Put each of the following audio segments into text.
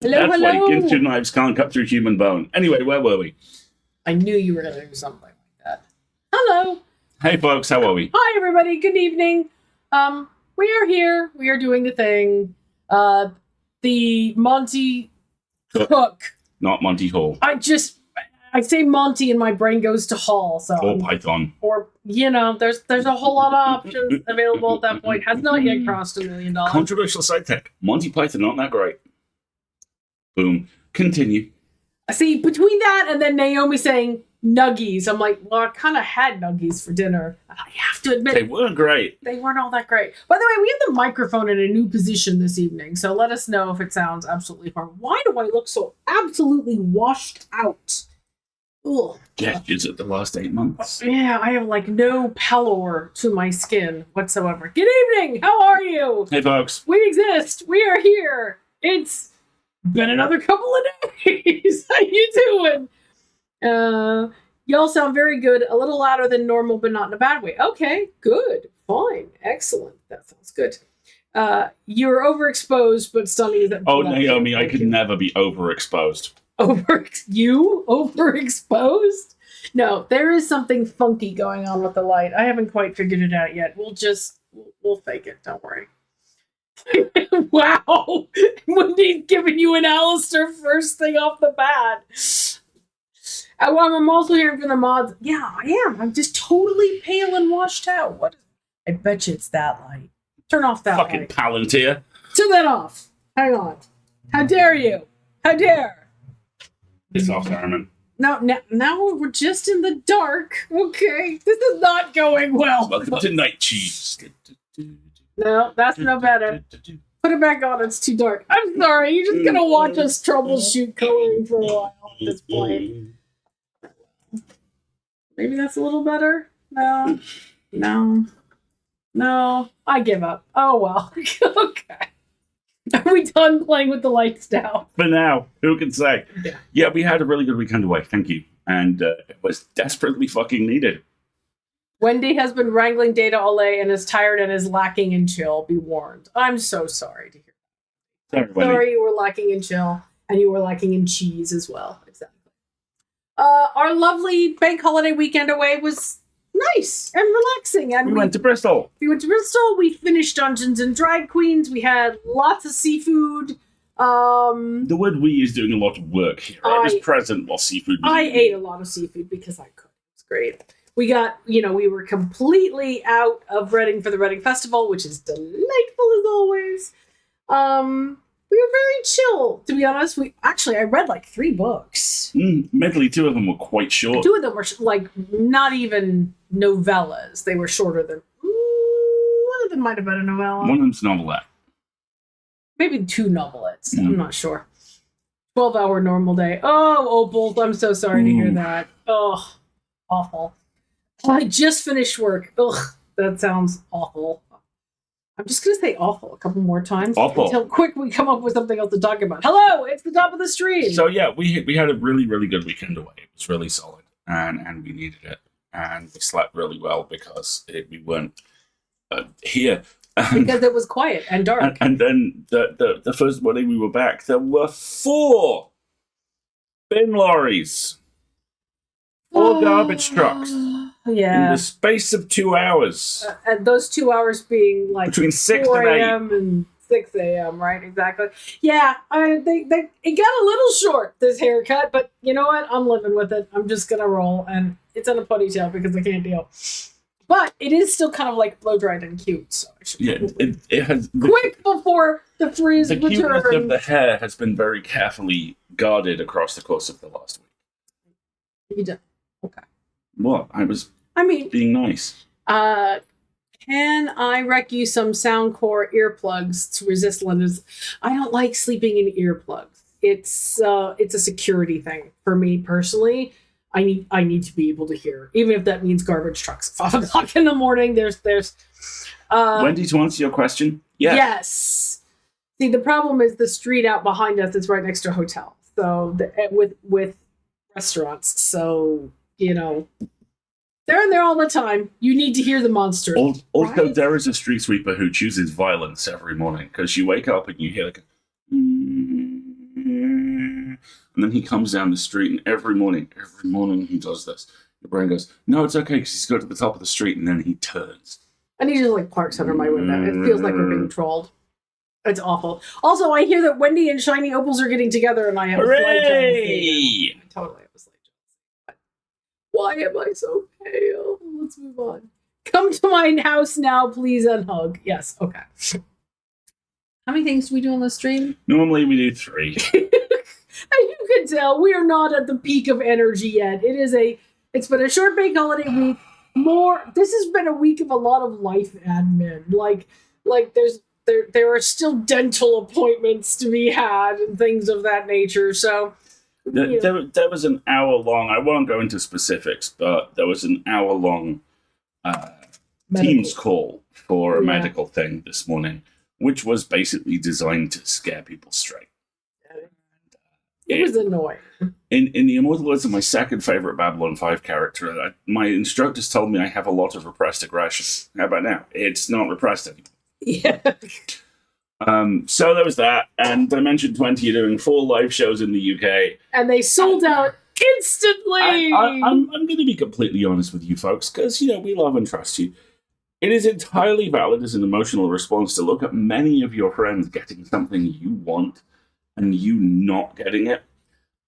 Hello, That's hello. why Ginsu knives can't cut through human bone. Anyway, where were we? I knew you were going to do something like that. Hello. Hey, folks, how are we? Hi, everybody. Good evening. We are here. We are doing the thing. The Monty Cook. Not Monty Hall. I say Monty and my brain goes to Hall. So Or Python. Or, there's a whole lot of options available at that point. Has not yet crossed $1 million. Controversial side tech. Monty Python, not that great. Boom. Continue. See, between that and then Naomi saying nuggies, I'm like, well, I kind of had nuggies for dinner. I have to admit, They weren't great. they weren't all that great. By the way, we have the microphone in a new position this evening, so let us know if it sounds absolutely horrible. Why do I look so absolutely washed out? Ugh. Gestures at the last 8 months. Yeah, I have like no pallor to my skin whatsoever. Good evening. How are you? Hey, folks. We exist. We are here. It's been another couple of days. How you doing? Y'all sound very good. A little louder than normal, but not in a bad way. Okay, good. Fine. Excellent. That sounds good. You're overexposed, but stunning is that. Oh, Naomi, I could never be overexposed. Overexposed? No, there is something funky going on with the light. I haven't quite figured it out yet. We'll fake it. Don't worry. Wow. Wendy's giving you an Alistair first thing off the bat. I'm also hearing from the mods. Yeah, I am. I'm just totally pale and washed out. What? I bet you it's that light. Turn off that Fucking light. Palantir. Turn that off. Hang on. How dare you? How dare? It's off, Harriman. Now we're just in the dark. Okay. This is not going well. Welcome to Night Cheese. No, that's no better. Put it back on. It's too dark. I'm sorry. You're just going to watch us troubleshoot coloring for a while at this point. Maybe that's a little better? No. I give up. Oh, well. Okay. Are we done playing with the lights now? For now, who can say? Yeah. Yeah, we had a really good weekend away. Thank you. And it was desperately fucking needed. Wendy has been wrangling data all day and is tired and is lacking in chill. Be warned. I'm so sorry to hear that. Sorry you were lacking in chill and you were lacking in cheese as well. Exactly. Our lovely bank holiday weekend away was nice and relaxing. And we went to Bristol. We finished Dungeons and Drag Queens. We had lots of seafood. The word we is doing a lot of work here. I was present while seafood was I eaten. ate a lot of seafood because I could. It was great. We got, we were completely out of Reading for the Reading Festival, which is delightful as always. We were very chill, to be honest. I read like 3 books. Mentally, 2 of them were quite short. 2 of them were like not even novellas. They were shorter than. One of them might have been a novella. One of them's a novelette. Maybe 2 novelettes. I'm not sure. 12-hour normal day. Oh, Opal, I'm so sorry to hear that. Oh, awful. I just finished work. Ugh, that sounds awful. I'm just going to say awful a couple more times. Awful. Until quick we come up with something else to talk about. Hello, it's the top of the stream. So yeah, we had a really, really good weekend away. It was really solid, and we needed it. And we slept really well because we weren't here. Because it was quiet and dark. And then the first morning we were back, there were 4 bin lorries. 4 garbage trucks. Yeah. In the space of 2 hours. And those 2 hours being like between 6 4 and 8 a.m. and 6 a.m., right? Exactly. Yeah, it got a little short, this haircut, but you know what? I'm living with it. I'm just going to roll, and it's in a ponytail because I can't deal. But it is still kind of like blow-dried and cute, so I should it has... quick before the frizz The cuteness returns. of the hair has been very carefully guarded across the course of the last week. You done? Okay. What? I mean, being nice. Can I rec you some Soundcore earplugs to resist London's? I don't like sleeping in earplugs. It's a security thing for me personally. I need to be able to hear, even if that means garbage trucks at 5 o'clock in the morning. There's Wendy, to answer your question, yes. Yes. See, the problem is the street out behind us is right next to a hotel. So with restaurants. So, they're in there all the time. You need to hear the monsters. Also, right? there is a street sweeper who chooses violence every morning because you wake up and you hear like And then he comes down the street, and every morning he does this. Your brain goes, no, it's okay, because he's got to the top of the street, and then he turns. And he just like parks under my window. It feels like we're being trolled. It's awful. Also, I hear that Wendy and Shiny Opals are getting together, and I have Hooray! slight jealousy. I totally have a slight jealousy. Why am I so pale? Let's move on. Come to my house now, please, and hug. Yes, okay. How many things do we do on the stream? Normally we do 3. As you can tell, we are not at the peak of energy yet. It's been a short bank holiday week. This has been a week of a lot of life admin. Like there are still dental appointments to be had and things of that nature. So there was an hour long. I won't go into specifics, but there was an hour long Teams call for a medical thing this morning, which was basically designed to scare people straight. It was annoying. In the immortal words of my second favorite Babylon 5 character, my instructors told me I have a lot of repressed aggression. How about now? It's not repressed anymore. Yeah. So there was that, and Dimension 20 are doing 4 live shows in the UK. And they sold out instantly! I'm going to be completely honest with you folks, because, we love and trust you. It is entirely valid as an emotional response to look at many of your friends getting something you want and you not getting it,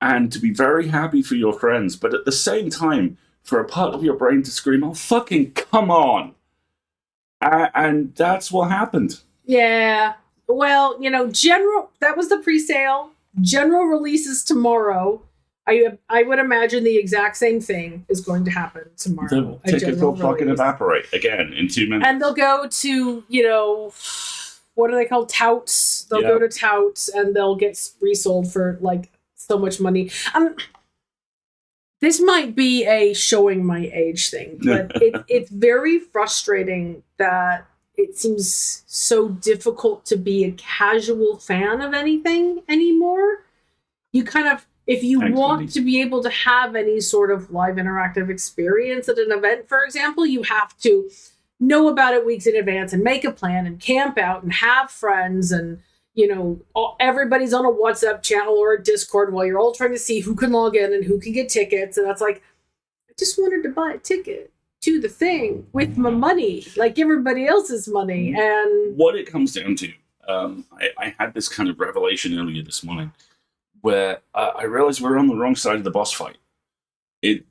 and to be very happy for your friends, but at the same time, for a part of your brain to scream, oh, fucking come on! And that's what happened. Yeah. Well, that was the pre-sale. General releases tomorrow. I would imagine the exact same thing is going to happen tomorrow. The tickets will fucking evaporate again in 2 minutes. And they'll go to, what are they called? Touts. They'll go to touts and they'll get resold for like so much money. This might be a showing my age thing, but it's very frustrating that it seems so difficult to be a casual fan of anything anymore. You kind of, if you want to be able to have any sort of live interactive experience at an event, for example, you have to know about it weeks in advance and make a plan and camp out and have friends and, everybody's on a WhatsApp channel or a Discord while you're all trying to see who can log in and who can get tickets. And that's like, I just wanted to buy a ticket to the thing with my money, like everybody else's money. And what it comes down to, I had this kind of revelation earlier this morning where I realized we're on the wrong side of the boss fight.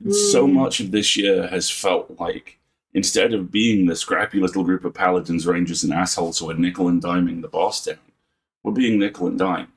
So much of this year has felt like, instead of being the scrappy little group of paladins, rangers, and assholes who are nickel and diming the boss down, we're being nickel and dimed.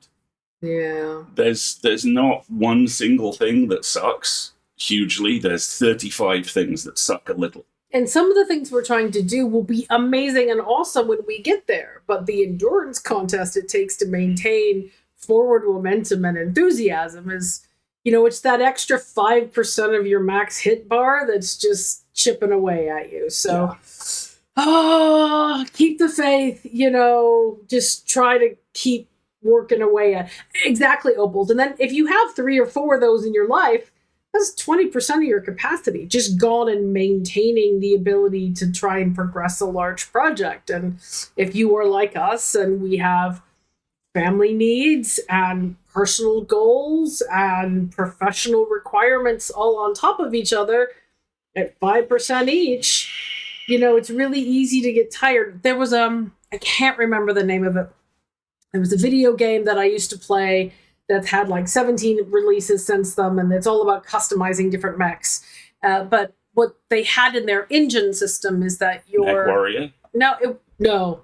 Yeah. There's not one single thing that sucks hugely. There's 35 things that suck a little. And some of the things we're trying to do will be amazing and awesome when we get there. But the endurance contest it takes to maintain forward momentum and enthusiasm is, it's that extra 5% of your max hit bar that's just chipping away at you. So, keep the faith, just try to keep working away at exactly, Opals. And then if you have 3 or 4 of those in your life, that's 20% of your capacity just gone in maintaining the ability to try and progress a large project. And if you are like us and we have family needs and personal goals and professional requirements all on top of each other at 5% each, it's really easy to get tired. There was I can't remember the name of it. It was a video game that I used to play that's had like 17 releases since them, and it's all about customizing different mechs. But what they had in their engine system is that your Mech Warrior? No.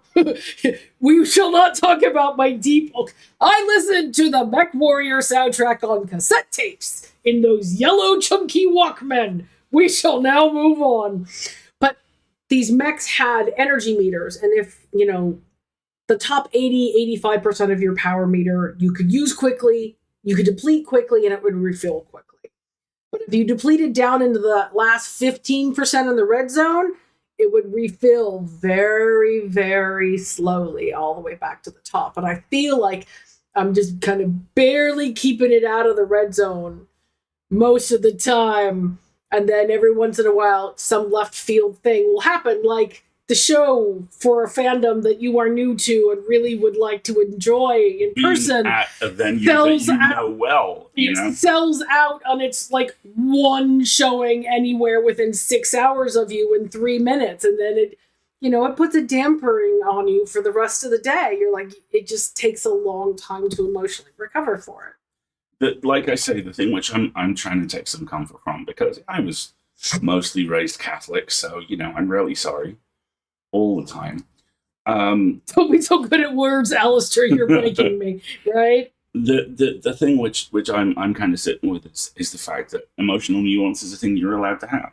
We shall not talk about my deep... I listened to the Mech Warrior soundtrack on cassette tapes in those yellow chunky Walkmen. We shall now move on. But these mechs had energy meters, and if, the top 85% of your power meter you could use quickly, you could deplete quickly, and it would refill quickly. But if you depleted down into the last 15% in the red zone, it would refill very, very slowly all the way back to the top. And I feel like I'm just kind of barely keeping it out of the red zone most of the time. And then every once in a while, some left field thing will happen, like the show for a fandom that you are new to and really would like to enjoy in person at a venue sells that you out. know well. You know? It sells out on its like one showing anywhere within 6 hours of you in 3 minutes, and then it, you know, it puts a dampering on you for the rest of the day. You're like, it just takes a long time to emotionally recover for it. Like I say, the thing which I'm trying to take some comfort from, because I was mostly raised Catholic, so you know I'm really sorry all the time. Don't be so good at words, Alistair. You're making me, right? The thing which I'm kind of sitting with is the fact that emotional nuance is a thing you're allowed to have.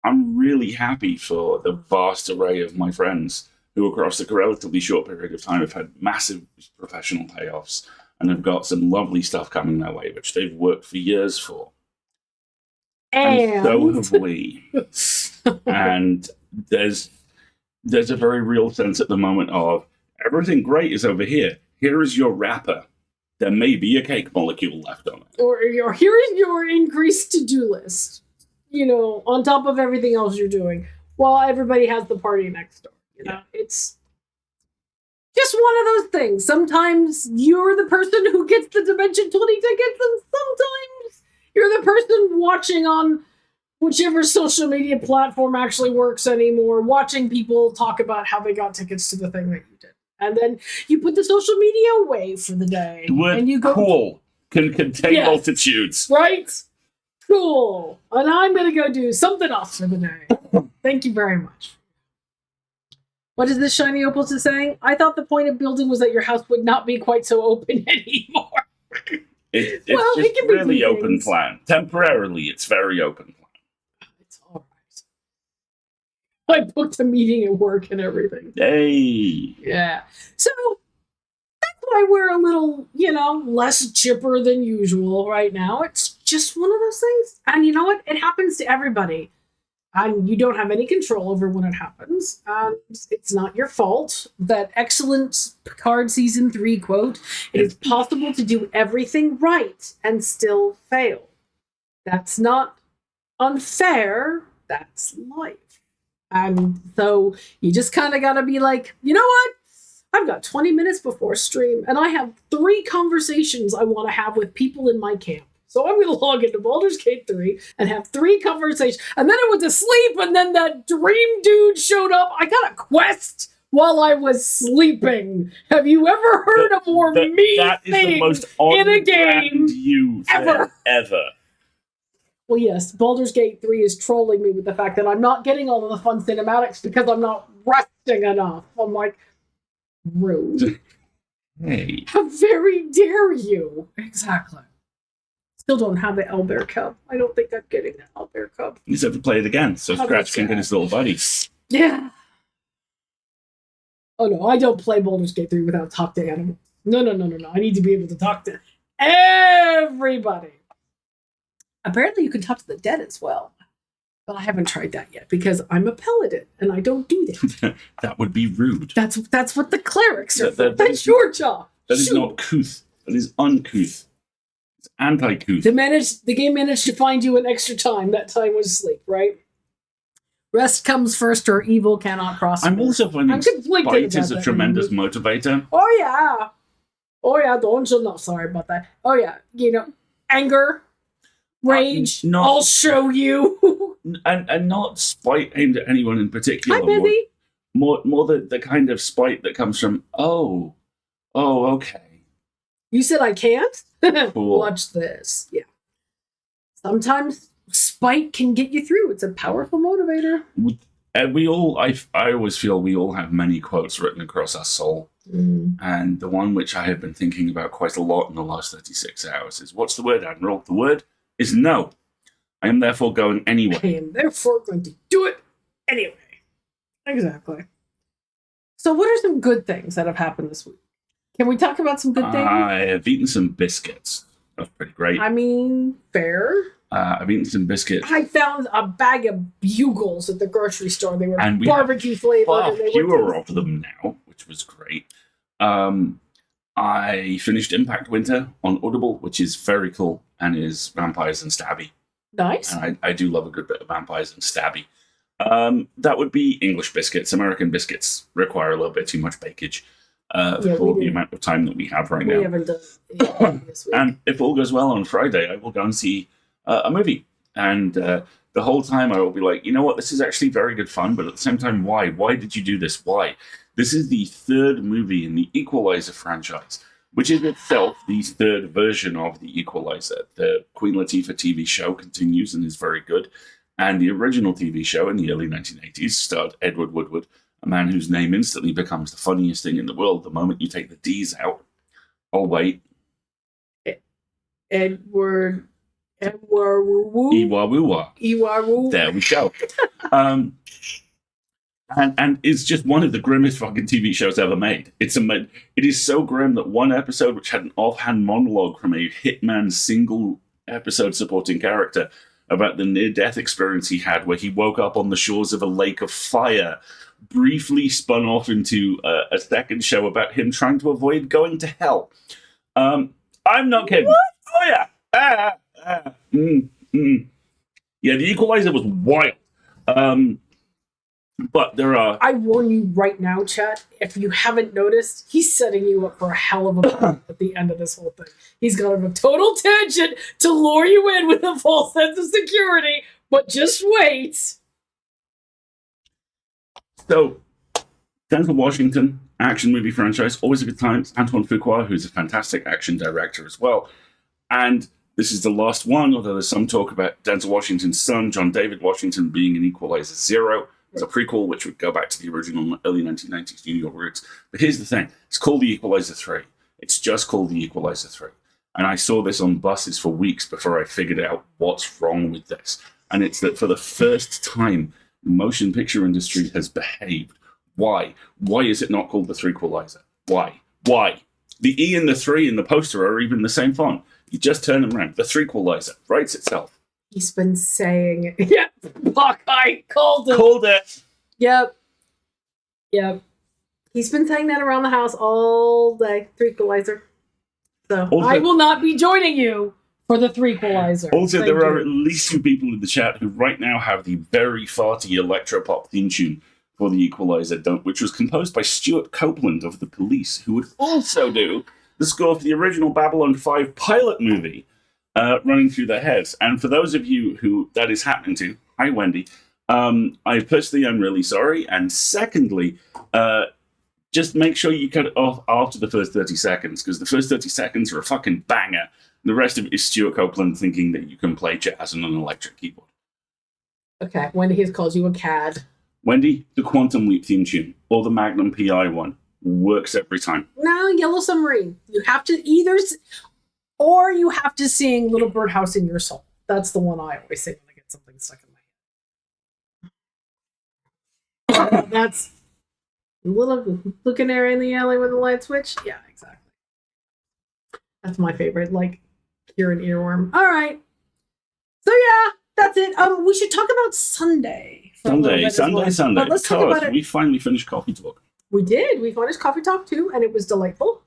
I'm really happy for the vast array of my friends who, across a relatively short period of time, have had massive professional payoffs and have got some lovely stuff coming their way, which they've worked for years for. And so have we. And there's a very real sense at the moment of everything great is over here. Here is your wrapper. There may be a cake molecule left on it. Or here is your increased to-do list. You know, on top of everything else you're doing, while everybody has the party next door. You know, it's just one of those things. Sometimes you're the person who gets the Dimension 20 tickets, and sometimes you're the person watching on whichever social media platform actually works anymore, watching people talk about how they got tickets to the thing that you did. And then you put the social media away for the day. The word and you go, cool can contain multitudes. Right? Cool. And I'm going to go do something else for the day. Thank you very much. What is this shiny opals is saying? I thought the point of building was that your house would not be quite so open anymore. It's just really open plan. Temporarily, it's very open plan. It's all right. I booked a meeting at work and everything. Hey. Yeah. So that's why we're a little, you know, less chipper than usual right now. It's just one of those things. And you know what? It happens to everybody. And you don't have any control over when it happens. It's not your fault. That excellent Picard Season 3 quote, it is possible to do everything right and still fail. That's not unfair. That's life. And so you just kind of got to be like, you know what? I've got 20 minutes before stream, and I have 3 conversations I want to have with people in my camp. So I'm going to log into Baldur's Gate 3 and have 3 conversations. And then I went to sleep, and then that dream dude showed up. I got a quest while I was sleeping. Have you ever heard a more me thing in a game ever? Well, yes, Baldur's Gate 3 is trolling me with the fact that I'm not getting all of the fun cinematics because I'm not resting enough. I'm like, rude. Hey. How very dare you? Exactly. Still don't have the owlbear cub. I don't think I'm getting the owlbear cub. You just have to play it again, so Scratch can get his little buddy. Yeah. Oh no, I don't play Baldur's Gate 3 without talk to animals. No. I need to be able to talk to everybody. Apparently you can talk to the dead as well. But I haven't tried that yet because I'm a paladin and I don't do that. That would be rude. That's what the clerics are for. That's your job. That is not couth. That is uncouth. It's anti-couth. The game managed to find you an extra time. That time was sleep, right? Rest comes first or evil cannot prosper. I'm also finding spite is a tremendous motivator. Oh yeah, don't you know? Sorry about that. Oh yeah, you know, anger, rage, I'll show you. and not spite aimed at anyone in particular. Hi, Busy. More the kind of spite that comes from, oh, okay. You said I can't? Cool. Watch this. Yeah. Sometimes spite can get you through. It's a powerful motivator. And I always feel we all have many quotes written across our soul. And the one which I have been thinking about quite a lot in the last 36 hours is, what's the word, Admiral? The word is no. I am therefore going anyway. I am therefore going to do it anyway. Exactly. So what are some good things that have happened this week? Can we talk about some good things? I have eaten some biscuits. That's pretty great. I mean, fair. I've eaten some biscuits. I found a bag of Bugles at the grocery store. They were barbecue flavored. Far fewer of them now, which was great. I finished Impact Winter on Audible, which is very cool and is vampires and stabby. Nice. And I do love a good bit of vampires and stabby. That would be English biscuits. American biscuits require a little bit too much bakage for the amount of time that we have right now. We haven't done anything this week. And if all goes well on Friday, I will go and see a movie. And the whole time I will be like, you know what, this is actually very good fun, but at the same time, why? Why did you do this? Why? This is the third movie in the Equalizer franchise, which is itself the third version of the Equalizer. The Queen Latifah TV show continues and is very good. And the original TV show in the early 1980s starred Edward Woodward, a man whose name instantly becomes the funniest thing in the world the moment you take the D's out. Oh, wait. Edward Woo-woo. Iwa-woo-wa. Iwa-woo. There we go. And it's just one of the grimmest fucking TV shows ever made. It is so grim that one episode, which had an offhand monologue from a hitman single episode supporting character about the near-death experience he had where he woke up on the shores of a lake of fire, briefly spun off into a second show about him trying to avoid going to hell. I'm not kidding. What? Oh, yeah. Yeah, The Equalizer was wild. But there are... I warn you right now, chat, if you haven't noticed, he's setting you up for a hell of a fun at the end of this whole thing. He's got a total tangent to lure you in with a false sense of security, but just wait. So, Denzel Washington, action movie franchise, always a good time. It's Antoine Fuqua, who's a fantastic action director as well. And this is the last one, although there's some talk about Denzel Washington's son, John David Washington, being in Equalizer 0. It's a prequel, which would go back to the original early 1990s New York roots. But here's the thing. It's called The Equalizer 3. It's just called The Equalizer 3. And I saw this on buses for weeks before I figured out what's wrong with this. And it's that for the first time, the motion picture industry has behaved. Why? Why is it not called The Threequalizer? Why? Why? The E and the 3 in the poster are even the same font. You just turn them around. The Threequalizer writes itself. He's been saying, yeah, Hawkeye called it. Called it. Yep. He's been saying that around the house all day. Threequalizer. So also, I will not be joining you for the Threequalizer. Also, there are at least 2 people in the chat who right now have the very farty electropop theme tune for the Equalizer, which was composed by Stuart Copeland of The Police, who would also do the score for the original Babylon 5 pilot movie. Running through their heads. And for those of you who that is happening to, hi, Wendy, I personally am really sorry. And secondly, just make sure you cut it off after the first 30 seconds, because the first 30 seconds are a fucking banger. The rest of it is Stuart Copeland thinking that you can play jazz on an electric keyboard. Okay, Wendy has called you a cad. Wendy, the Quantum Leap theme tune, or the Magnum PI one, works every time. No, Yellow Submarine. You have to either... Or you have to sing Little Birdhouse in Your Soul. That's the one I always sing when I get something stuck in my head. That's little canary in the alley with the light switch. Yeah, exactly. That's my favorite. Like, you're an earworm. All right. So yeah, that's it. We should talk about Sunday. Sunday. But let's talk about it. We finally finished Coffee Talk. We did. We finished Coffee Talk too, and it was delightful.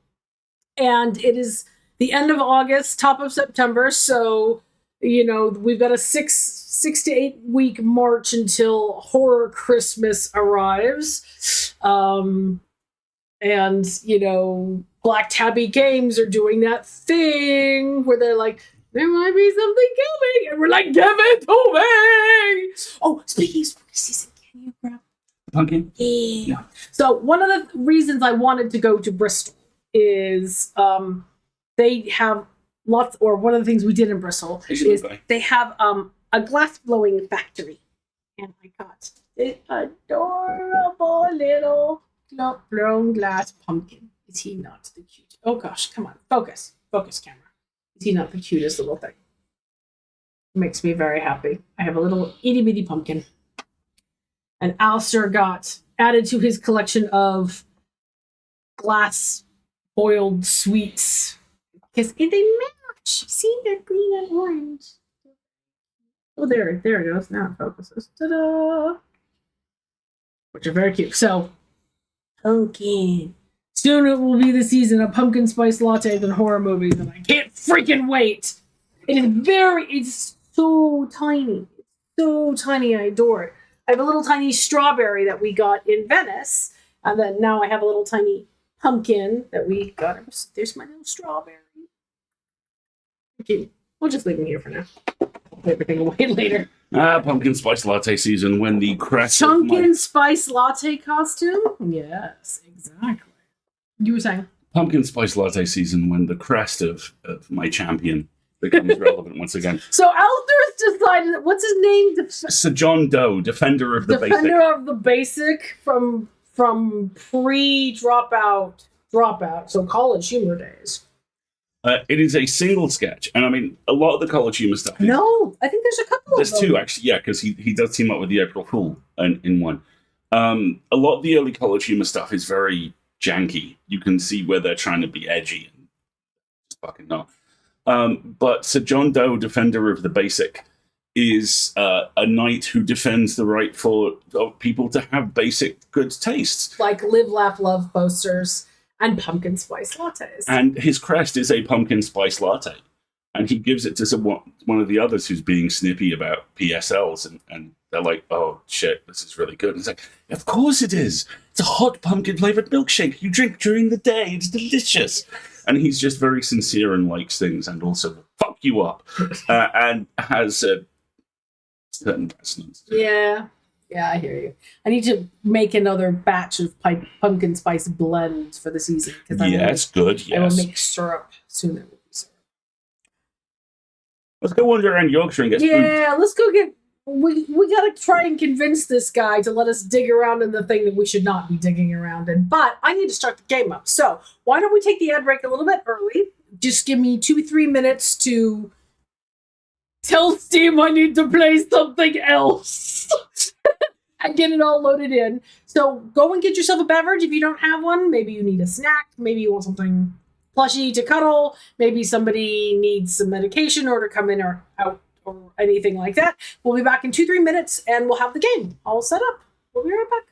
And it is the end of August, top of September, so, you know, we've got a 6 to 8 week march until Horror Christmas arrives. And, you know, Black Tabby Games are doing that thing where they're like, there might be something coming, and we're like, give it to me! Oh, speaking of spooky season, can you grab pumpkin? Yeah. So one of the reasons I wanted to go to Bristol is, they have lots, or one of the things we did in Bristol is they have a glass blowing factory. And I got an adorable little blown glass pumpkin. Is he not the cutest? Oh gosh, come on. Focus, camera. Is he not the cutest little thing? Makes me very happy. I have a little itty bitty pumpkin. And Alistair got added to his collection of glass boiled sweets. Because they match. See, they're green and orange. Oh, there it goes. Now it focuses. Ta-da! Which are very cute. So, pumpkin. Soon it will be the season of pumpkin spice lattes and horror movies, and I can't freaking wait. It's so tiny. It's so tiny. I adore it. I have a little tiny strawberry that we got in Venice, and then now I have a little tiny pumpkin that we got. There's my little strawberry. Okay, we'll just leave him here for now. Put everything away later. Pumpkin spice latte season when the crest Chunkin spice latte costume? Yes, exactly. You were saying? Pumpkin spice latte season when the crest of my champion becomes relevant once again. So Althor's decided, what's his name? Sir John Doe, defender of the basic. Defender of the basic from pre-dropout, so college humor days. It is a single sketch, and I mean, a lot of the college humor stuff. No, I think there's a couple There's of them. two, actually, yeah, because he does team up with the April Fool in one. A lot of the early college humor stuff is very janky. You can see where they're trying to be edgy and just fucking not. But Sir John Doe, defender of the basic, is a knight who defends the right for people to have basic good tastes. Like Live, Laugh, Love posters and pumpkin spice lattes. And his crest is a pumpkin spice latte. And he gives it to one of the others who's being snippy about PSLs. And they're like, oh, shit, this is really good. And it's like, of course it is. It's a hot pumpkin-flavored milkshake you drink during the day. It's delicious. And he's just very sincere and likes things and also will fuck you up. And has a certain resonance. Yeah. Yeah, I hear you. I need to make another batch of pumpkin spice blends for the season. Yes, good, yes. I will make syrup soon. There will be syrup. Let's go wander around Yorkshire and get spooked. Yeah, let's go get... We gotta try and convince this guy to let us dig around in the thing that we should not be digging around in. But I need to start the game up. So why don't we take the ad break a little bit early? Just give me 2-3 minutes to tell Steam I need to play something else. And get it all loaded in. So go and get yourself a beverage if you don't have one. Maybe you need a snack. Maybe you want something plushy to cuddle. Maybe somebody needs some medication or to come in or out or anything like that. We'll be back in 2-3 minutes and we'll have the game all set up. We'll be right back.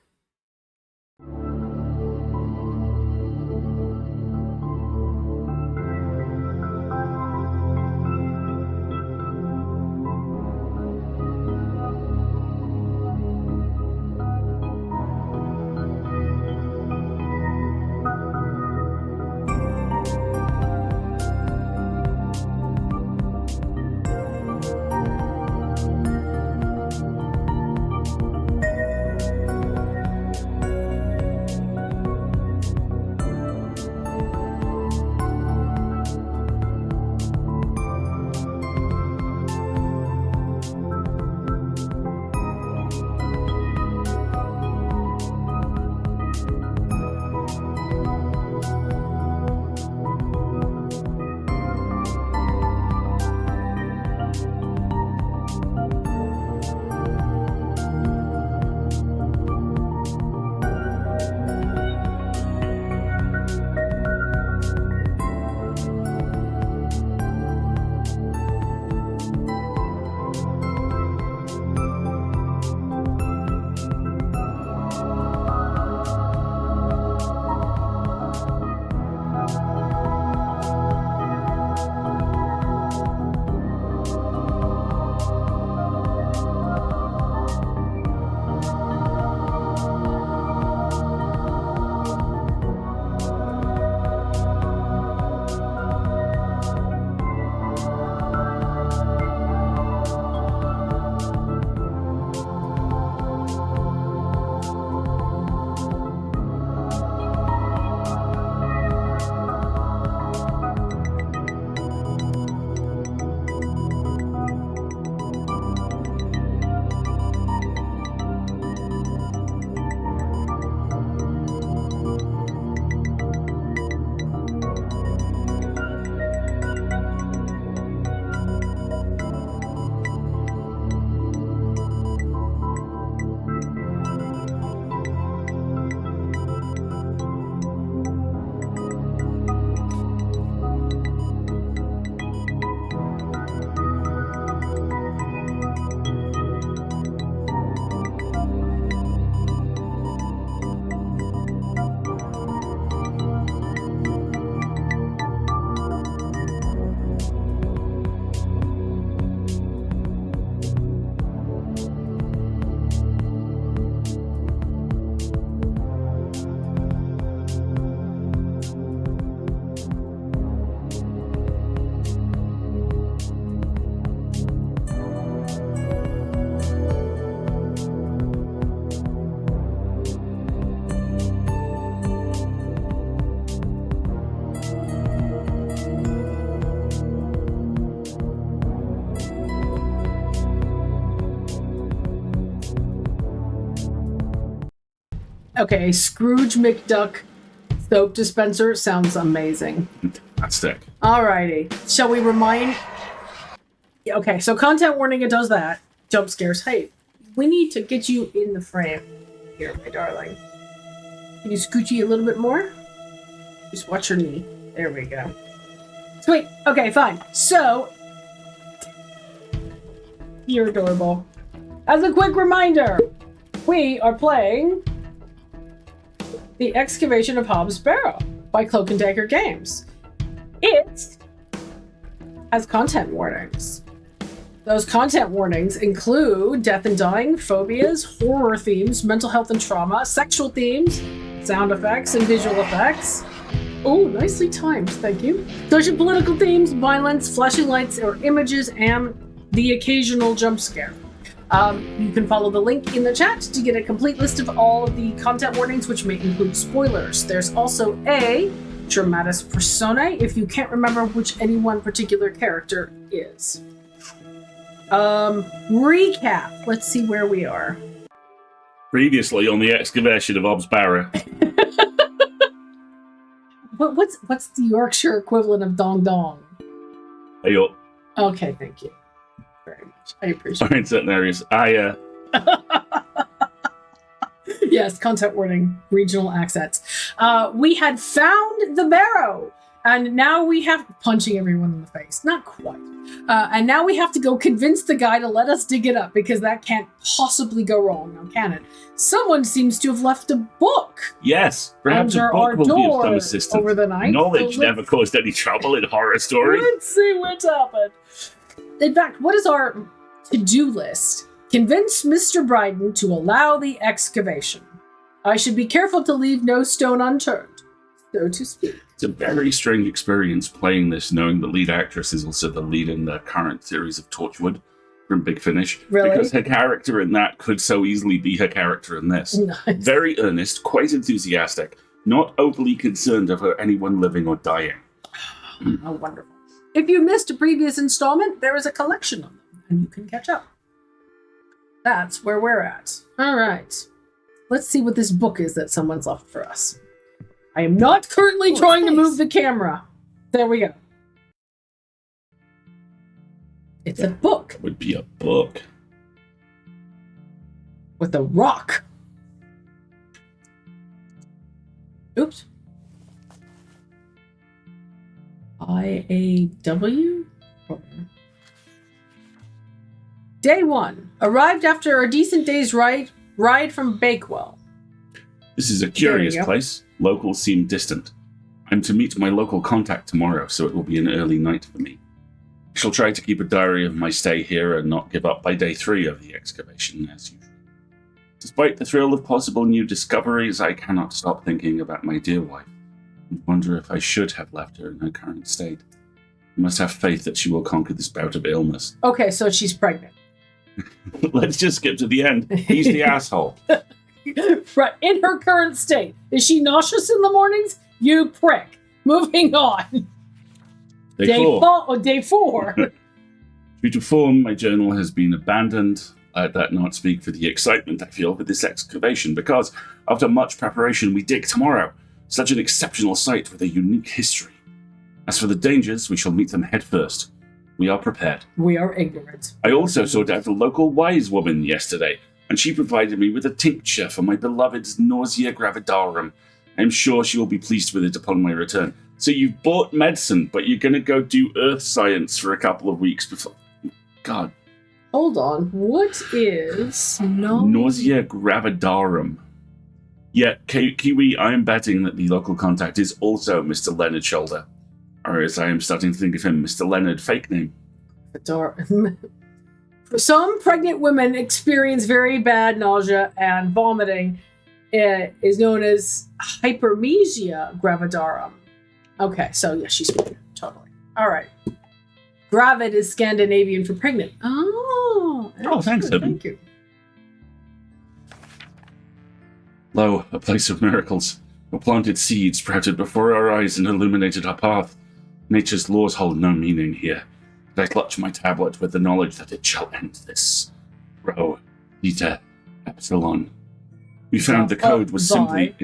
Okay, Scrooge McDuck soap dispenser sounds amazing. Fantastic. Alrighty. Shall we remind... Okay, so content warning, it does that. Jump scares. Hey, we need to get you in the frame here, my darling. Can you scoochie a little bit more? Just watch your knee. There we go. Sweet. Okay, fine. So, you're adorable. As a quick reminder, we are playing The Excavation of HOB'S Barrow by Cloak and Dagger Games. It has content warnings. Those content warnings include death and dying, phobias, horror themes, mental health and trauma, sexual themes, sound effects, and visual effects. Oh, nicely timed, thank you. Social political themes, violence, flashing lights or images, and the occasional jump scare. You can follow the link in the chat to get a complete list of all of the content warnings, which may include spoilers. There's also a dramatis personae if you can't remember which any one particular character is. Recap. Let's see where we are. Previously on the excavation of HOB'S Barrow. What's the Yorkshire equivalent of dong dong? Hey up. Okay, thank you very much. I appreciate In certain areas. Yes, content warning, regional accents. We had found the barrow, and now we have punching everyone in the face. Not quite. And now we have to go convince the guy to let us dig it up, because that can't possibly go wrong, now can it? Someone seems to have left a book. Yes, perhaps a under book our will be of door some assistance. over the night. Knowledge So never caused any trouble in horror stories. Let's see what's happened. In fact, what is our to-do list? Convince Mr. Bryden to allow the excavation. I should be careful to leave no stone unturned, so to speak. It's a very strange experience playing this, knowing the lead actress is also the lead in the current series of Torchwood from Big Finish. Really? Because her character in that could so easily be her character in this. Nice. Very earnest, quite enthusiastic, not overly concerned over anyone living or dying. Oh, wonderful. If you missed a previous installment, there is a collection of them, and you can catch up. That's where we're at. All right. Let's see what this book is that someone's left for us. I am not currently trying to move the camera. There we go. It's a book Would be a book. with a rock. Oops. IAW? Day 1. Arrived after a decent day's ride from Bakewell. This is a curious There you go. place. Locals seem distant. I'm to meet my local contact tomorrow, so it will be an early night for me. I shall try to keep a diary of my stay here and not give up by day 3 of the excavation, as usual. Despite the thrill of possible new discoveries, I cannot stop thinking about my dear wife and wonder if I should have left her in her current state. I must have faith that she will conquer this bout of illness. Okay, so she's pregnant. Let's just skip to the end. He's the asshole. Right, in her current state. Is she nauseous in the mornings? You prick. Moving on. Day 4. Day 4. True to form, my journal has been abandoned. Let that not speak for the excitement I feel for this excavation, because after much preparation we dig tomorrow. Such an exceptional site with a unique history. As for the dangers, we shall meet them head first. We are prepared. We are ignorant. I also sought out a local wise woman yesterday, and she provided me with a tincture for my beloved's nausea gravidarum. I am sure she will be pleased with it upon my return. So you've bought medicine, but you're going to go do earth science for a couple of weeks before... God. Hold on. What is Nausea gravidarum. Yet, Kiwi, I am betting that the local contact is also Mr. Leonard Shoulder. Or as I am starting to think of him, Mr. Leonard, fake name. For some pregnant women experience very bad nausea and vomiting. It is known as hypermesia gravidarum. Okay, so yeah, she's pregnant. Totally. All right. Gravid is Scandinavian for pregnant. Oh, thanks, Evan. Thank you. Lo, a place of miracles. A planted seed sprouted before our eyes and illuminated our path. Nature's laws hold no meaning here. But I clutch my tablet with the knowledge that it shall end this. Rho, Theta, Epsilon. We found the code was simply...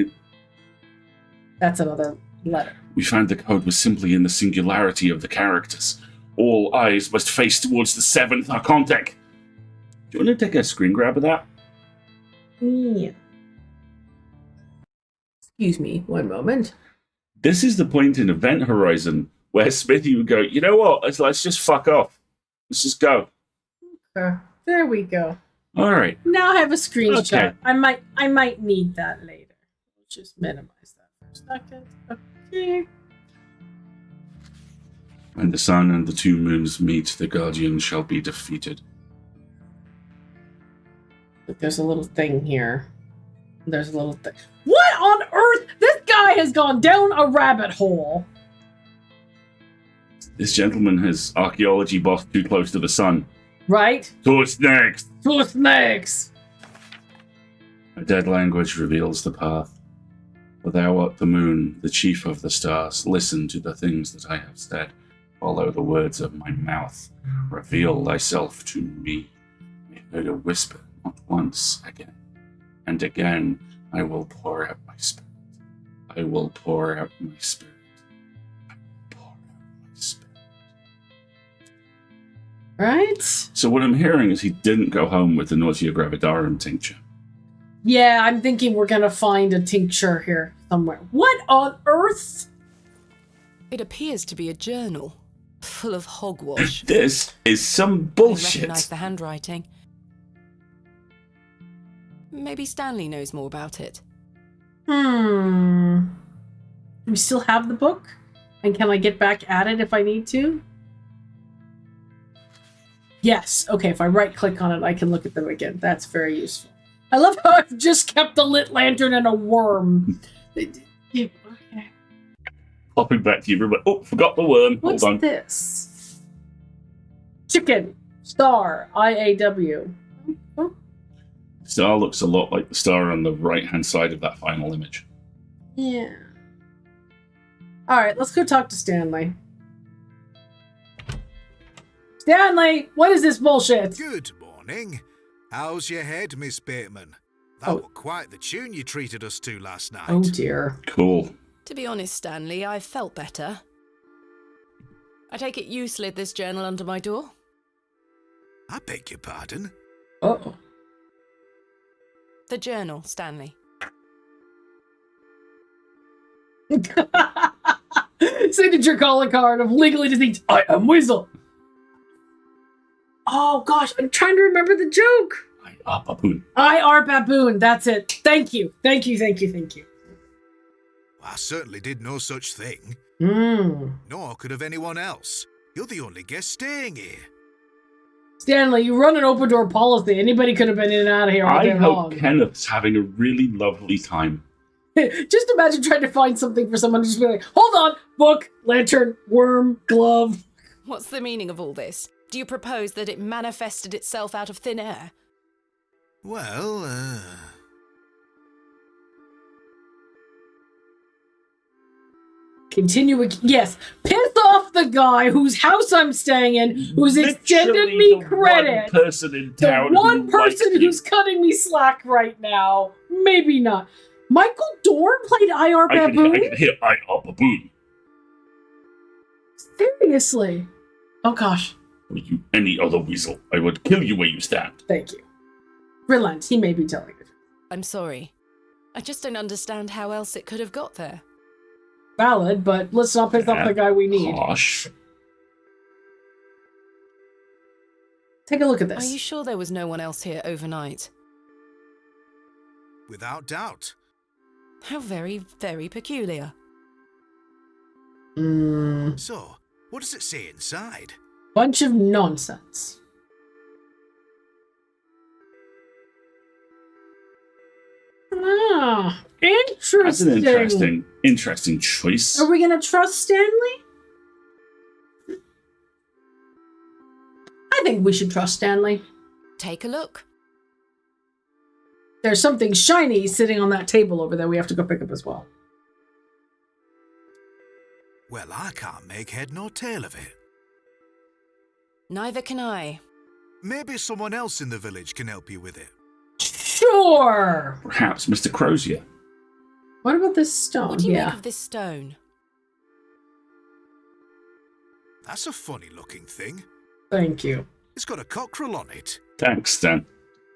That's another letter. We found the code was simply in the singularity of the characters. All eyes must face towards the 7th Archontic. Do you want to take a screen grab of that? Yeah. Excuse me, one moment. This is the point in Event Horizon where Smithy would go, you know what, let's just fuck off. Let's just go. There we go. All right. Now I have a screenshot. Okay. I might need that later. Let's just minimize that for a second. Okay. When the sun and the 2 moons meet, the Guardian shall be defeated. Look, there's a little thing here. There's a little thing. What on earth? This guy has gone down a rabbit hole. This gentleman has archaeology bossed too close to the sun. Right? To snakes! To snakes! A dead language reveals the path. For thou art the moon, the chief of the stars. Listen to the things that I have said. Follow the words of my mouth. Reveal thyself to me. I heard a whisper, not once, again. And again, I will pour out my spirit. I will pour out my spirit. I will pour out my spirit. Right? So what I'm hearing is he didn't go home with the Nausea Gravidarum tincture. Yeah, I'm thinking we're gonna find a tincture here somewhere. What on earth? It appears to be a journal, full of hogwash. This is some I bullshit. recognise the handwriting. Maybe Stanley knows more about it. Do we still have the book? And can I get back at it if I need to? Yes. Okay, if I right-click on it, I can look at them again. That's very useful. I love how I've just kept a lit lantern and a worm. Okay. Popping back to you, everybody. Oh, forgot the worm. What's Hold on. this? Chicken. Star. IAW. Oh, Star looks a lot like the star on the right-hand side of that final image. yeah. Alright, let's go talk to Stanley. Stanley! What is this bullshit? Good morning. How's your head, Miss Bateman? That was quite the tune you treated us to last night. Oh dear. Cool. To be honest, Stanley, I felt better. I take it you slid this journal under my door? I beg your pardon? Uh-oh. The journal, Stanley. Signature calling card of legally deceased. I am Weasel. Oh gosh, I'm trying to remember the joke. Baboon. I are baboon. That's it. Thank you. Thank you. Thank you. Thank you. I certainly did no such thing. Nor could have anyone else. You're the only guest staying here. Stanley, you run an open door policy. Anybody could have been in and out of here all I day hope long. Kenneth's having a really lovely time. Just imagine trying to find something for someone to just be like, hold on, book, lantern, worm, glove. What's the meaning of all this? Do you propose that it manifested itself out of thin air? Well, Continuing, yes, piss off the guy whose house I'm staying in, who's extended Literally me the credit. One person in The town one who person likes you. who's cutting me slack right now. Maybe not. Michael Dorn played IR I Baboon? can hear I are baboon. Seriously? Oh gosh. Were you any other weasel, I would kill you where you stand. Thank you. Relent, he may be telling it. I'm sorry. I just don't understand how else it could have got there. Valid, but let's not piss off the guy we need. Gosh. Take a look at Are this. you sure there was no one else here overnight? without doubt. How very, very peculiar. So, what does it say inside? Bunch of nonsense. Ah, interesting. That's an interesting choice. Are we gonna trust Stanley? I think we should trust Stanley. Take a look. There's something shiny sitting on that table over there we have to go pick up as well. Well, I can't make head nor tail of it. Neither can I. Maybe someone else in the village can help you with it. Sure. Sure. Perhaps Mr. Crozier. What about this stone? What do you make of this stone? That's a funny-looking thing. Thank you. It's got a cockerel on it. Thanks, Stan.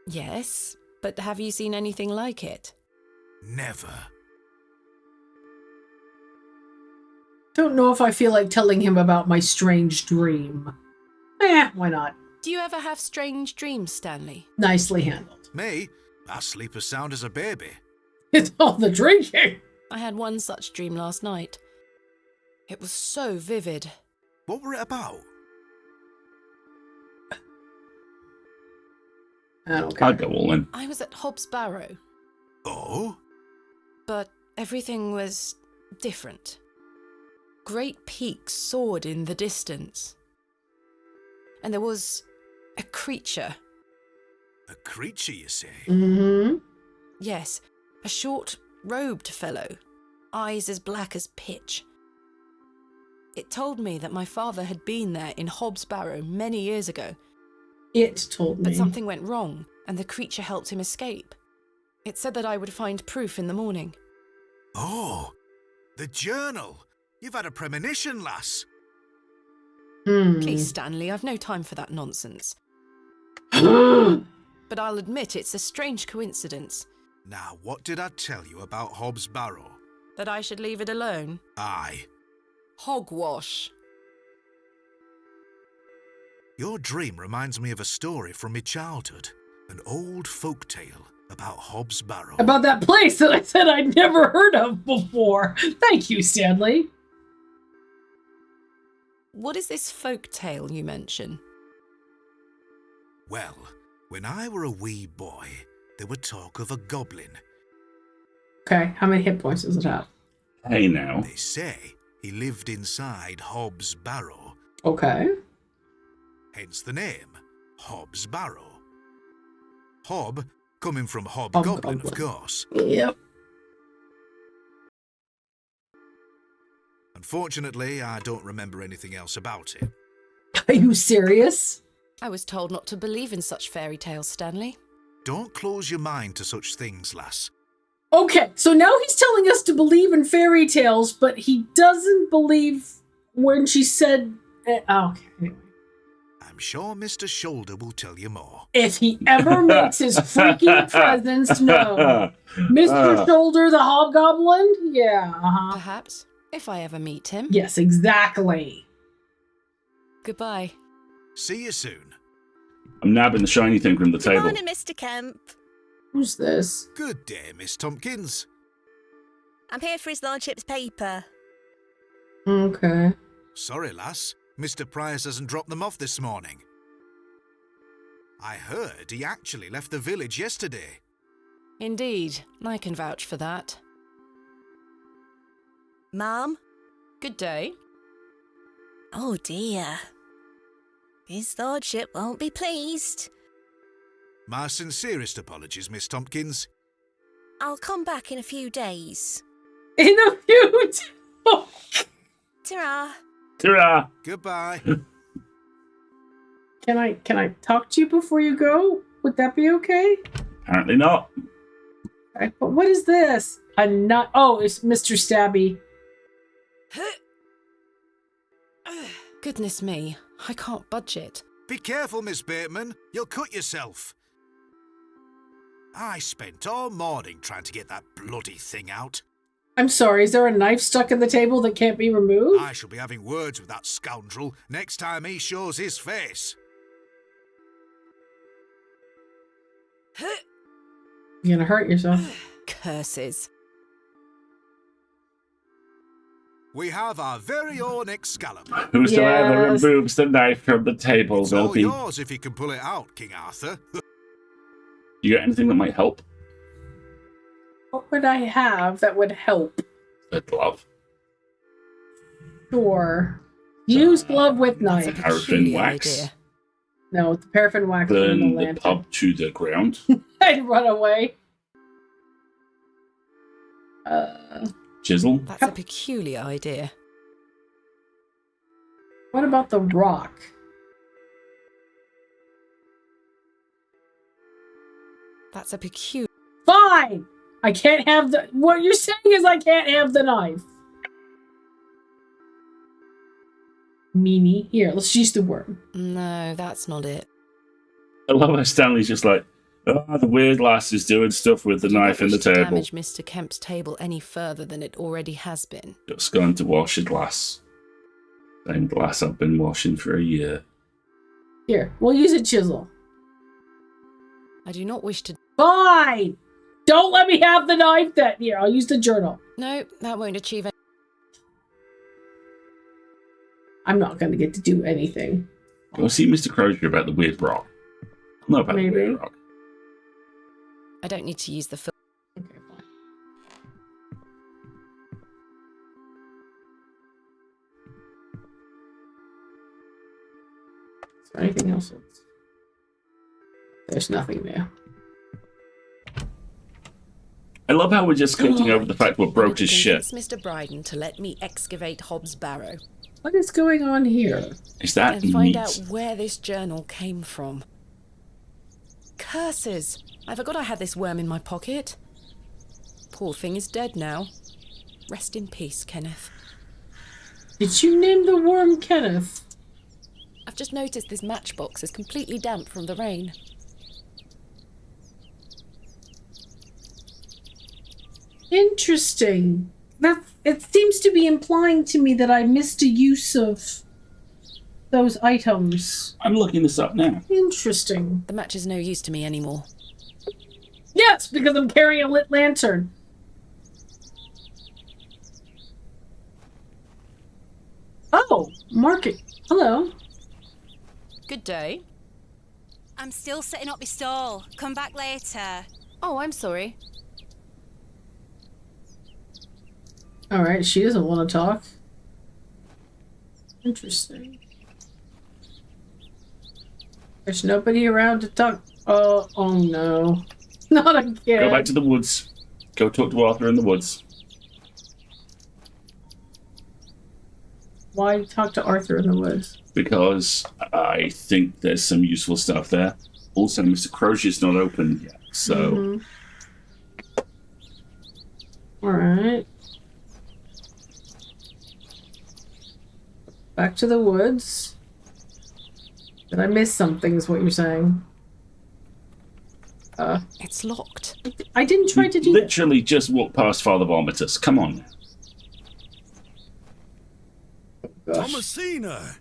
Yes, but have you seen anything like it? Never. Don't know if I feel like telling him about my strange dream. Why not? Do you ever have strange dreams, Stanley? Nicely handled. Me? I sleep as sound as a baby. It's all the drinking. I had one such dream last night. It was so vivid. What were it about? I don't care. I'd go all in. I was at HOB'S Barrow, Oh? but everything was different. Great peaks soared in the distance. And there was a creature. A creature, you say? Mm-hmm. Yes, a short, robed fellow, eyes as black as pitch. It told me that my father had been there in HOB'S Barrow many years ago, It told me. but something went wrong and the creature helped him escape. It said that I would find proof in the morning. Oh, the journal. You've had a premonition, lass. Please, Stanley, I've no time for that nonsense. But I'll admit it's a strange coincidence. Now, what did I tell you about HOB'S Barrow? That I should leave it alone? Aye. Hogwash. Your dream reminds me of a story from my childhood. An old folk tale about HOB'S Barrow. About that place that I said I'd never heard of before. Thank you, Stanley. What is this folk tale you mention? Well, when I were a wee boy, there were talk of a goblin. Okay, how many hit points does it have? Hey now. They say he lived inside HOB'S Barrow. Okay. Hence the name, HOB'S Barrow. Hob, coming from hobgoblin, of Hobgoblin. course. Yep. Unfortunately, I don't remember anything else about it. Are you serious? I was told not to believe in such fairy tales, Stanley. Don't close your mind to such things, lass. Okay, so now he's telling us to believe in fairy tales, but he doesn't believe when she said... okay, anyway. I'm sure Mr. Shoulder will tell you more. If he ever makes his freaking presence known. Mr. Shoulder, the hobgoblin? Yeah, uh-huh. Perhaps, if I ever meet him. Yes, exactly. Goodbye. See you soon. I'm nabbing the shiny thing from the Good table. morning, Mr. Kemp. Who's this? Good day, Miss Tompkins. I'm here for his lordship's paper. Okay. Sorry, lass. Mr. Price hasn't dropped them off this morning. I heard he actually left the village yesterday. Indeed, I can vouch for that. Ma'am? Good day. Oh dear. His lordship won't be pleased. My sincerest apologies, Miss Tompkins. I'll come back in a few days. In a few... Ta-ra. Ta-ra! Goodbye. Can I talk to you before you go? Would that be okay? Apparently not. Okay, but what is this? I'm not... Oh, it's Mr. Stabby. Goodness me, I can't budge it. Be careful, Miss Bateman. You'll cut yourself. I spent all morning trying to get that bloody thing out. I'm sorry, is there a knife stuck in the table that can't be removed? I shall be having words with that scoundrel next time he shows his face. You're gonna hurt yourself. Curses. We have our very own Excalibur. Whosoever Yes. removes the knife from the table It's will all be... yours if you can pull it out, King Arthur. You got anything that might help? What would I have that would help? A glove. Sure. Use glove with That's a knife. Paraffin peculiar wax. idea. No, the paraffin wax in the Burn the lantern. pub to the ground. I'd run away. Chisel. That's a peculiar idea. What about the rock? That's a peculiar... Fine! I can't have the... What you're saying is I can't have the knife. Meanie. Here, let's use the worm. No, that's not it. I love how Stanley's just like, oh, the weird lass is doing stuff with the knife in the table. Damage Mr. Kemp's table any further than it already has been. Just going to wash a glass. Same glass I've been washing for a year. Here, we'll use a chisel. I do not wish to... Fine! Don't let me have the knife then. Here, I'll use the journal. No, that won't achieve it. I'm not going to get to do anything. Go see Mr. Crozier about the weird rock. Not about the weird rock. I don't need to use the... Okay, fine. Is there anything else? There's nothing there. I love how we're just skirting over the fact we're broke as shit. Mr. Bryden to let me excavate HOB'S barrow. What is going on here? Is that and find neat? out where this journal came from. Curses! I forgot I had this worm in my pocket. Poor thing is dead now. Rest in peace, Kenneth. Did you name the worm Kenneth? I've just noticed this matchbox is completely damp from the rain. Interesting. That it seems to be implying to me that I missed a use of those items. I'm looking this up now. Interesting. The match is no use to me anymore. Yes, because I'm carrying a lit lantern. Oh, market. Hello. Good day. I'm still setting up my stall. Come back later. Oh, I'm sorry. Alright, she doesn't want to talk. Interesting. There's nobody around to talk. Oh no. Not again. Go back to the woods. Go talk to Arthur in the woods. Why talk to Arthur in the woods? Because I think there's some useful stuff there. Also, Mr. Crozier's not open yet, so... Alright. Back to the woods. Did I miss something is what you're saying? It's locked. I didn't try to do that. Literally just walk past Father Vomitus. Come on. Gosh. Thomasina!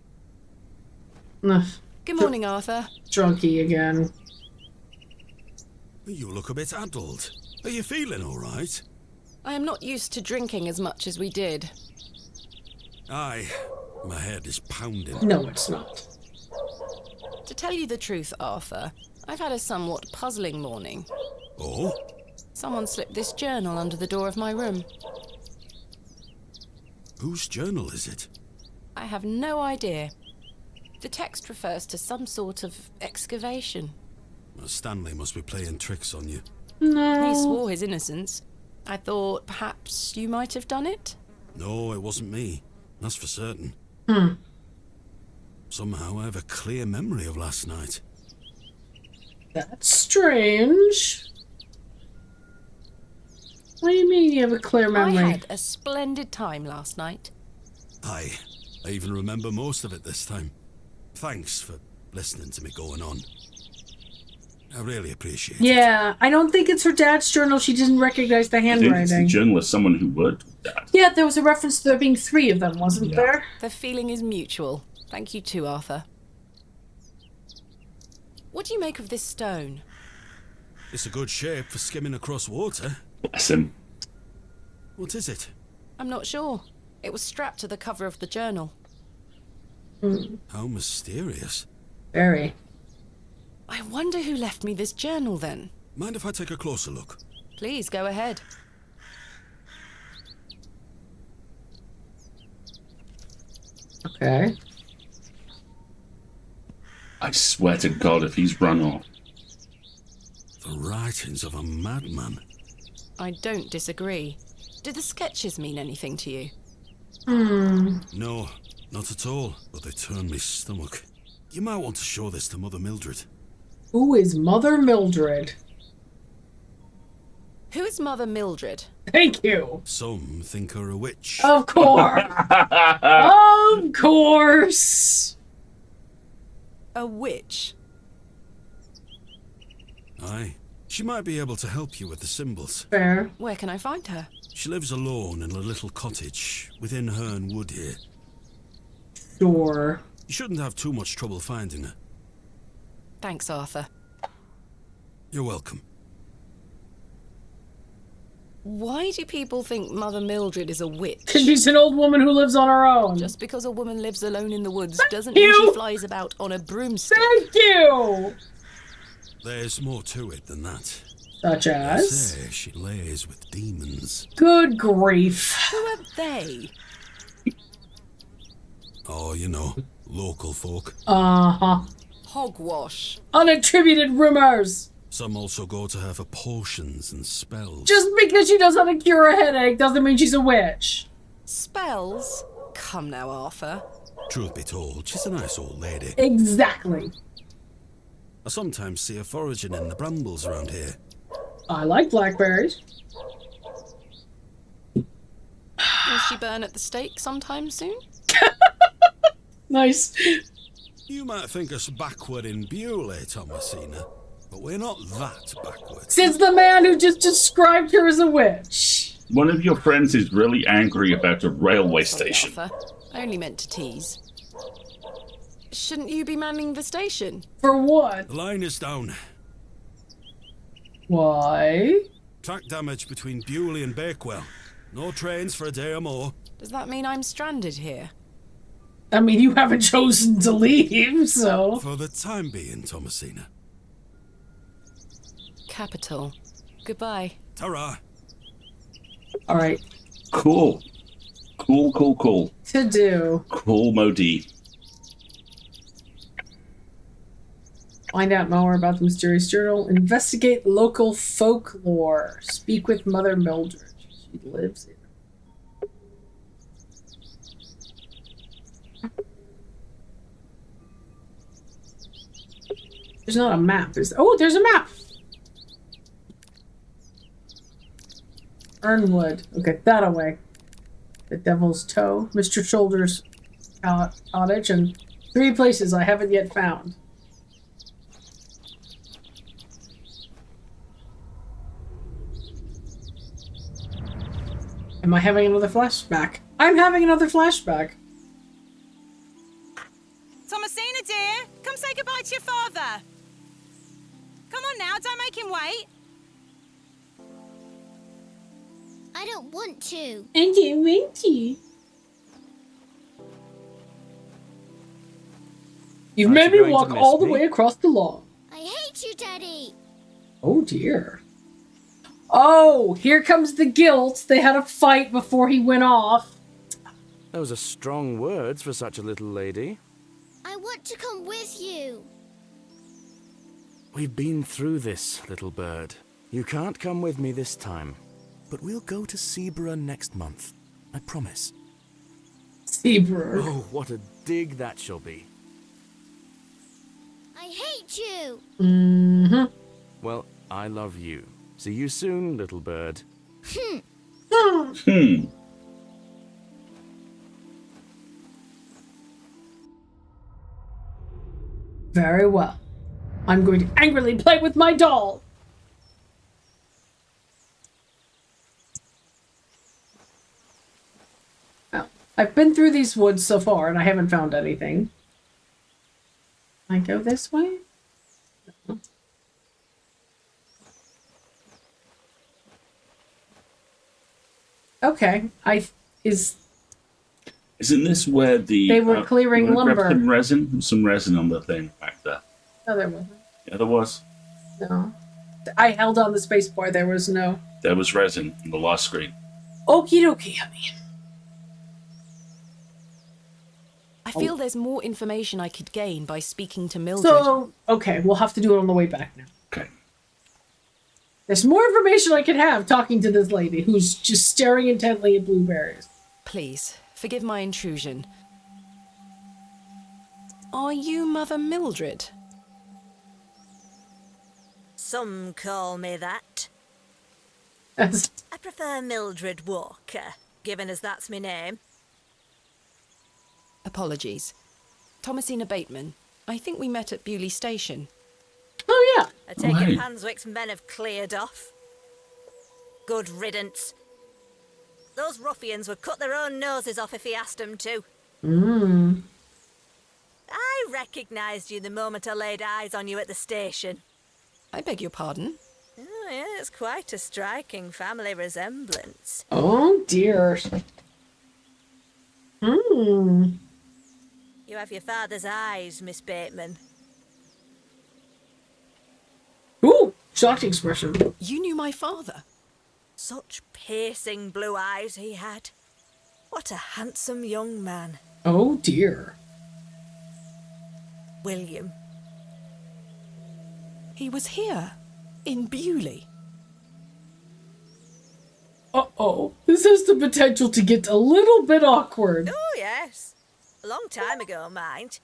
Ugh, Good morning, Arthur. drunky again. You look a bit addled. Are you feeling all right? I am not used to drinking as much as we did. Aye. My head is pounding. No, it's not. To tell you the truth, Arthur, I've had a somewhat puzzling morning. Oh? Someone slipped this journal under the door of my room. Whose journal is it? I have no idea. The text refers to some sort of excavation. Stanley must be playing tricks on you. No. He swore his innocence. I thought perhaps you might have done it? No, it wasn't me. That's for certain. Somehow I have a clear memory of last night. That's strange. What do you mean you have a clear memory? I had a splendid time last night. Aye. I even remember most of it this time. Thanks for listening to me going on. I really appreciate it. Yeah, I don't think it's her dad's journal. She didn't recognize the I think it's the handwriting. journalist, someone who worked with that. Yeah, there was a reference to there being 3 of them, wasn't there? The feeling is mutual. Thank you too, Arthur. What do you make of this stone? It's a good shape for skimming across water. Bless him. What is it? I'm not sure. It was strapped to the cover of the journal. How mysterious. Very. I wonder who left me this journal then. Mind if I take a closer look? Please, go ahead. Okay. I swear to God if he's run off. The writings of a madman. I don't disagree. Do the sketches mean anything to you? No, not at all, but they turn me stomach. You might want to show this to Mother Mildred. Who is Mother Mildred? Who is Mother Mildred? Thank you. Some think her a witch. Of course. Of course. A witch? Aye. She might be able to help you with the symbols. Fair. Where can I find her? She lives alone in a little cottage within Herne Wood here. Sure. You shouldn't have too much trouble finding her. Thanks, Arthur. You're welcome. Why do people think Mother Mildred is a witch? Because she's an old woman who lives on her own. Just because a woman lives alone in the woods doesn't you. mean she flies about on a broomstick. Thank you. There's more to it than that. Such They as? say she lays with demons. Good grief. Who are they? Oh, you know, local folk. Uh-huh. Hogwash. Unattributed rumors. Some also go to her for potions and spells. Just because she knows how to cure a headache doesn't mean she's a witch. Spells? Come now, Arthur. Truth be told, she's a nice old lady. Exactly. I sometimes see her foraging in the brambles around here. I like blackberries. Will she burn at the stake sometime soon? Nice. You might think us backward in Bewley, Thomasina, but we're not that backward. Since the man who just described her as a witch. One of your friends is really angry about a railway Sorry, station. Arthur. I only meant to tease. Shouldn't you be manning the station? For what? The line is down. Why? Track damage between Bewley and Bakewell. No trains for a day or more. Does that mean I'm stranded here? I mean, you haven't chosen to leave, so... For the time being, Thomasina. Capital. Goodbye. Ta-ra. Alright. Cool. Cool. To do. Cool Modi. Find out more about the mysterious journal. Investigate local folklore. Speak with Mother Mildred. She lives in... There's not a map. There's a map! Ernwood. Okay, that away. The Devil's Toe. Mr. Shoulder's cottage. And 3 places I haven't yet found. Am I having another flashback? I'm having another flashback. Thomasina, dear, come say goodbye to your father. Come on now, don't make him wait. I don't want to. And you Winky. You've made me walk all the way across the lawn. I hate you, Daddy. Oh dear. Oh, here comes the guilt. They had a fight before he went off. Those are strong words for such a little lady. I want to come with you. We've been through this, little bird. You can't come with me this time. But we'll go to Seaborough next month. I promise. Seabrook. Oh, what a dig that shall be. I hate you. Mm-hmm. Well, I love you. See you soon, little bird. Very well. I'm going to angrily play with my doll. Well, I've been through these woods so far and I haven't found anything. Can I go this way? No. Okay. Isn't this where the... They were clearing you wanna grab lumber. some resin? Some resin on the thing back there. No, there wasn't. Yeah, there was. No. I held on the space bar. There was no. There was resin on the last screen. Okie dokie, honey. I feel there's more information I could gain by speaking to Mildred. So, okay, we'll have to do it on the way back now. Okay. There's more information I could have talking to this lady who's just staring intently at blueberries. Please, forgive my intrusion. Are you Mother Mildred? Some call me that. As I prefer Mildred Walker, given as that's my name. Apologies. Thomasina Bateman. I think we met at Bewley Station. oh yeah. I take Right. it Panswick's men have cleared off. Good riddance. Those ruffians would cut their own noses off if he asked them to. I recognised you the moment I laid eyes on you at the station. I beg your pardon? Oh, yeah, it's quite a striking family resemblance. Oh dear. You have your father's eyes, Miss Bateman. Ooh, shocked expression. You knew my father? Such piercing blue eyes he had. What a handsome young man. Oh dear. William. He was here, in Bewley. Uh-oh. This has the potential to get a little bit awkward. Oh, yes. A long time ago, mind.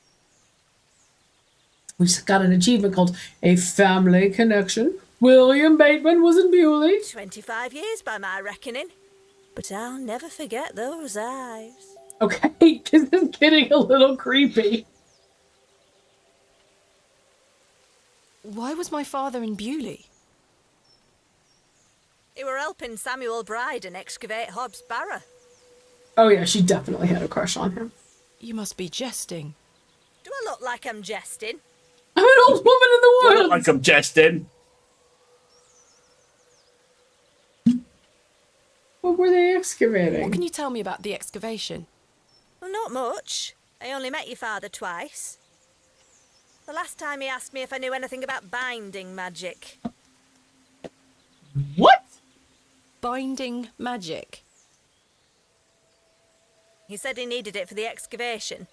We got an achievement called A Family Connection. William Bateman was in Bewley. 25 years by my reckoning. But I'll never forget those eyes. Okay, this is getting a little creepy. Why was my father in Bewley? He were helping Samuel Bryden excavate HOB'S Barrow. Oh yeah, she definitely had a crush on him. You must be jesting. Do I look like I'm jesting? I'm an old woman in the I woods. look like I'm jesting. What were they excavating? What can you tell me about the excavation? Well, not much. I only met your father twice. The last time he asked me if I knew anything about binding magic. What? Binding magic. He said he needed it for the excavation.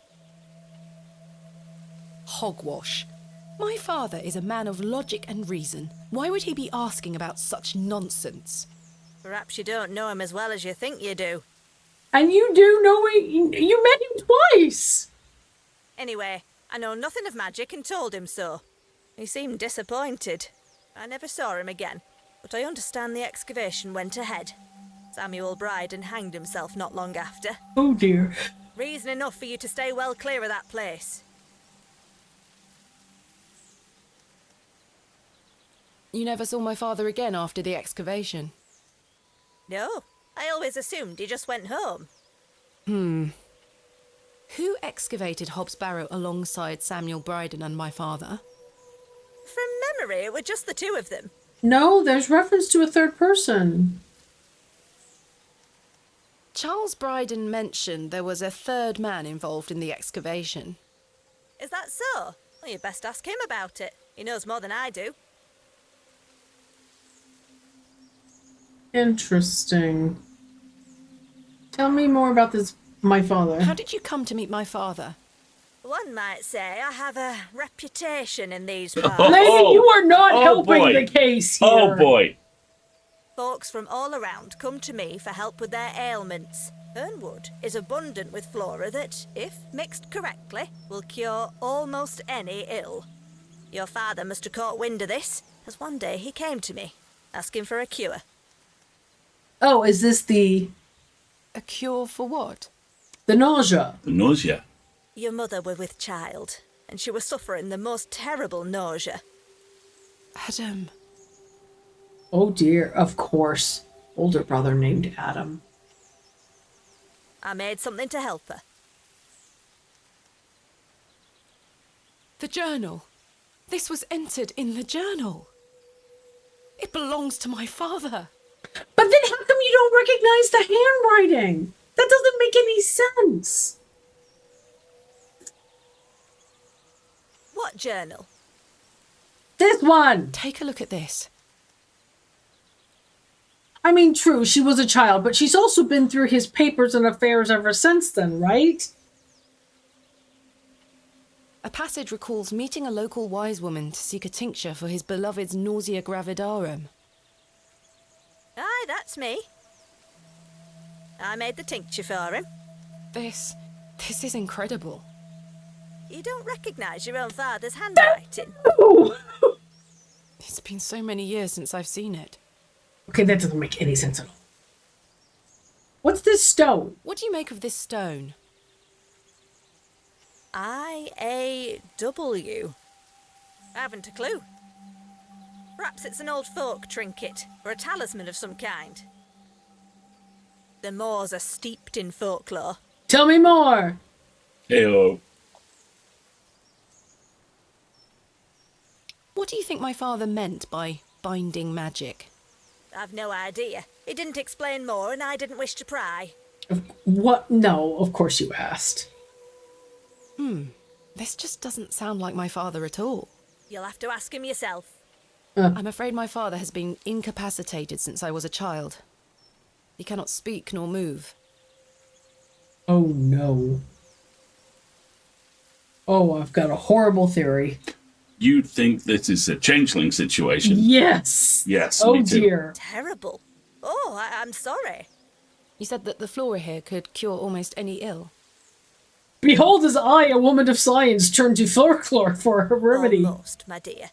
Hogwash. My father is a man of logic and reason. Why would he be asking about such nonsense? Perhaps you don't know him as well as you think you do. And you do know you met him twice. Anyway, I know nothing of magic and told him so. He seemed disappointed. I never saw him again, but I understand the excavation went ahead. Samuel Bryden hanged himself not long after. Oh dear. Reason enough for you to stay well clear of that place. You never saw my father again after the excavation? No, I always assumed he just went home. Who excavated HOB'S Barrow alongside Samuel Bryden and my father? From memory, it were just the two of them. No, there's reference to a third person. Charles Bryden mentioned there was a third man involved in the excavation. Is that so? Well, you best ask him about it. He knows more than I do. Interesting. Tell me more about this, my father. How did you come to meet my father? One might say I have a reputation in these Oh. parts. Lady, you are not Oh, helping boy. the case here. Oh boy. Folks from all around come to me for help with their ailments. Hernwood is abundant with flora that, if mixed correctly, will cure almost any ill. Your father must have caught wind of this, as one day he came to me, asking for a cure. Oh, is this the A cure for what? nausea? The nausea. Your mother were with child, and she was suffering the most terrible nausea. Adam. Oh dear, of course. Older brother named Adam. I made something to help her. The journal. This was entered in the journal. It belongs to my father. But then how come you don't recognize the handwriting? That doesn't make any sense. What journal? This one. Take a look at this. I mean, true, she was a child, but she's also been through his papers and affairs ever since then, right? A passage recalls meeting a local wise woman to seek a tincture for his beloved's nausea gravidarum. Aye, that's me. I made the tincture for him. This is incredible. You don't recognise your own father's handwriting. Oh. It's been so many years since I've seen it. Okay, that doesn't make any sense at all. What's this stone? What do you make of this stone? I-A-W. Haven't a clue. Perhaps it's an old folk trinket, or a talisman of some kind. The moors are steeped in folklore. Tell me more. Heyo. What do you think my father meant by binding magic? I've no idea. He didn't explain more, and I didn't wish to pry. What? No, of course you asked. This just doesn't sound like my father at all. You'll have to ask him yourself. I'm afraid my father has been incapacitated since I was a child. He cannot speak nor move. Oh no. Oh, I've got a horrible theory. You think this is a changeling situation? Yes. Yes. Oh me too. dear. Terrible. Oh, I'm sorry. You said that the flora here could cure almost any ill. Behold as I, a woman of science, turn to folklore for a remedy. Almost, my dear.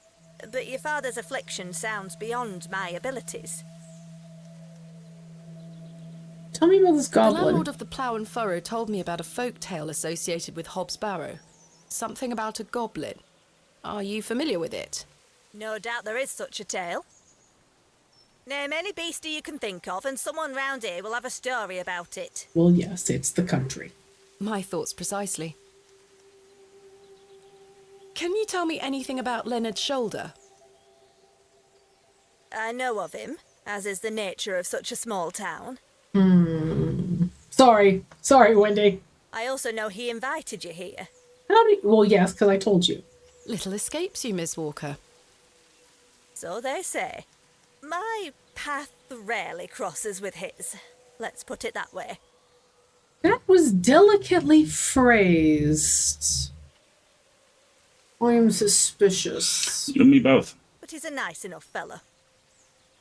But your father's affliction sounds beyond my abilities. Tell me about this The goblin. landlord of the Plough and Furrow told me about a folk tale associated with HOB'S Barrow. Something about a goblin. Are you familiar with it? No doubt there is such a tale. Name any beastie you can think of, and someone round here will have a story about it. Well, yes, it's the country. My thoughts precisely. Can you tell me anything about Leonard's shoulder? I know of him, as is the nature of such a small town. Sorry, Wendy. I also know he invited you here. How do you... Well, yes, because I told you. Little escapes you, Miss Walker. So they say. My path rarely crosses with his. Let's put it that way. That was delicately phrased. I am suspicious. You and me both. But he's a nice enough fella.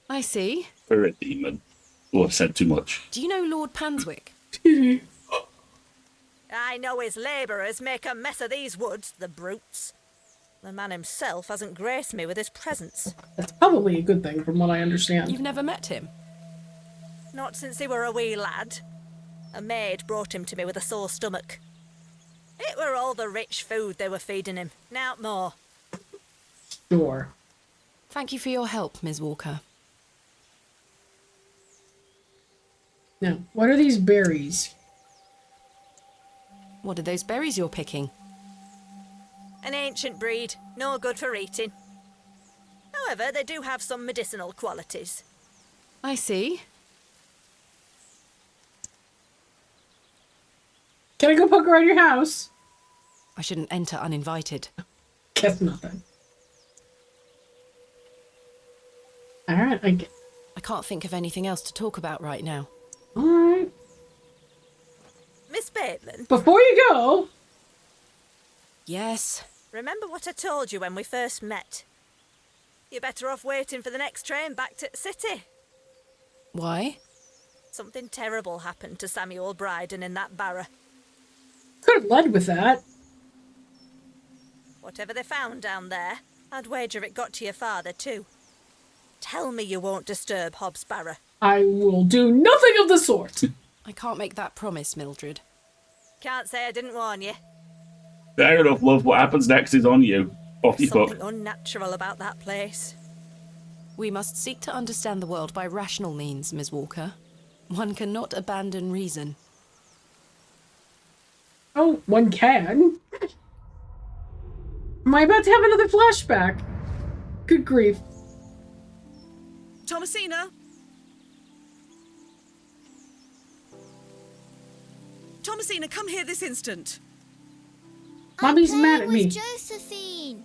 I see. For a demon. Oh, I've said too much. Do you know Lord Panswick? I know his labourers make a mess of these woods, the brutes. The man himself hasn't graced me with his presence. That's probably a good thing from what I understand. You've never met him? Not since he were a wee lad. A maid brought him to me with a sore stomach. It were all the rich food they were feeding him, nowt more. Sure. Thank you for your help, Ms. Walker. Now, what are these berries? What are those berries you're picking? An ancient breed, no good for eating. However, they do have some medicinal qualities. I see. Can I go poke around your house? I shouldn't enter uninvited. Guess nothing. Alright, I can't think of anything else to talk about right now. Alright. Miss Bateman, Before you go... Yes. remember what I told you when we first met? You're better off waiting for the next train back to the city. Why? Something terrible happened to Samuel Bryden in that barrow. Could have led with that. Whatever they found down there, I'd wager it got to your father too. Tell me you won't disturb HOB'S Barrow. I will do nothing of the sort. I can't make that promise, Mildred. Can't say I didn't warn you. Fair enough, love. What happens next is on you. Off you Something hook. unnatural about that place. We must seek to understand the world by rational means, Ms. Walker. One cannot abandon reason. Oh, one can. Am I about to have another flashback? Good grief. Thomasina? Thomasina, come here this instant. Mommy's I'm mad playing at me. with Josephine.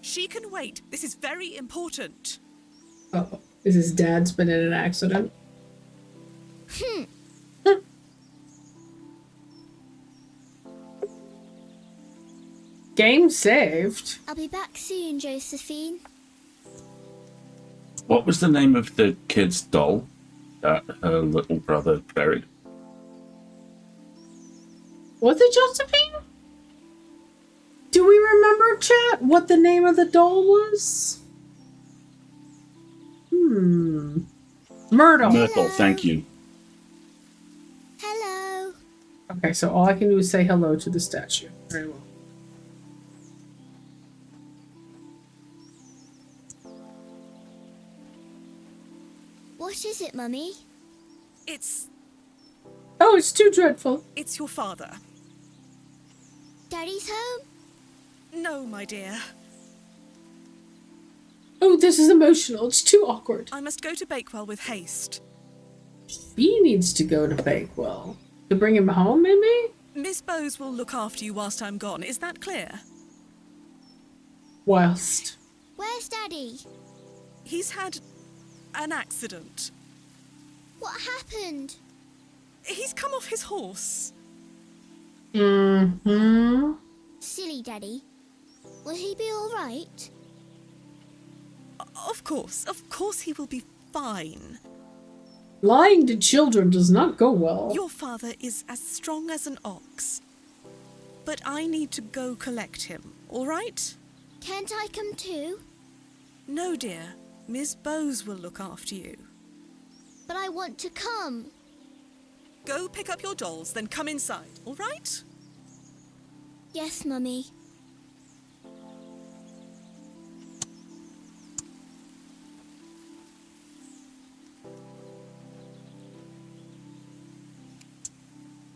She can wait. This is very important. Uh-oh. Is his dad's been in an accident? Game saved. I'll be back soon, Josephine. What was the name of the kid's doll that her little brother buried? Was it Josephine? Do we remember, chat, what the name of the doll was? Myrtle. Myrtle, thank you. Hello. Okay, so all I can do is say hello to the statue. Very well. What is it, Mummy? It's Oh, it's too dreadful. your father. Daddy's home? No, my dear. Oh, this is emotional. It's too awkward. I must go to Bakewell with haste. He needs to go to Bakewell. To bring him home, maybe? Miss Bowes will look after you whilst I'm gone. Is that clear? Whilst. Where's Daddy? He's had an accident. What happened? He's come off his horse. Mm-hmm. Silly Daddy. Will he be all right? Of course he will be fine. Lying to children does not go well. Your father is as strong as an ox. But I need to go collect him, all right? Can't I come too? No, dear. Miss Bowes will look after you. But I want to come. Go pick up your dolls, then come inside, all right? Yes, Mummy.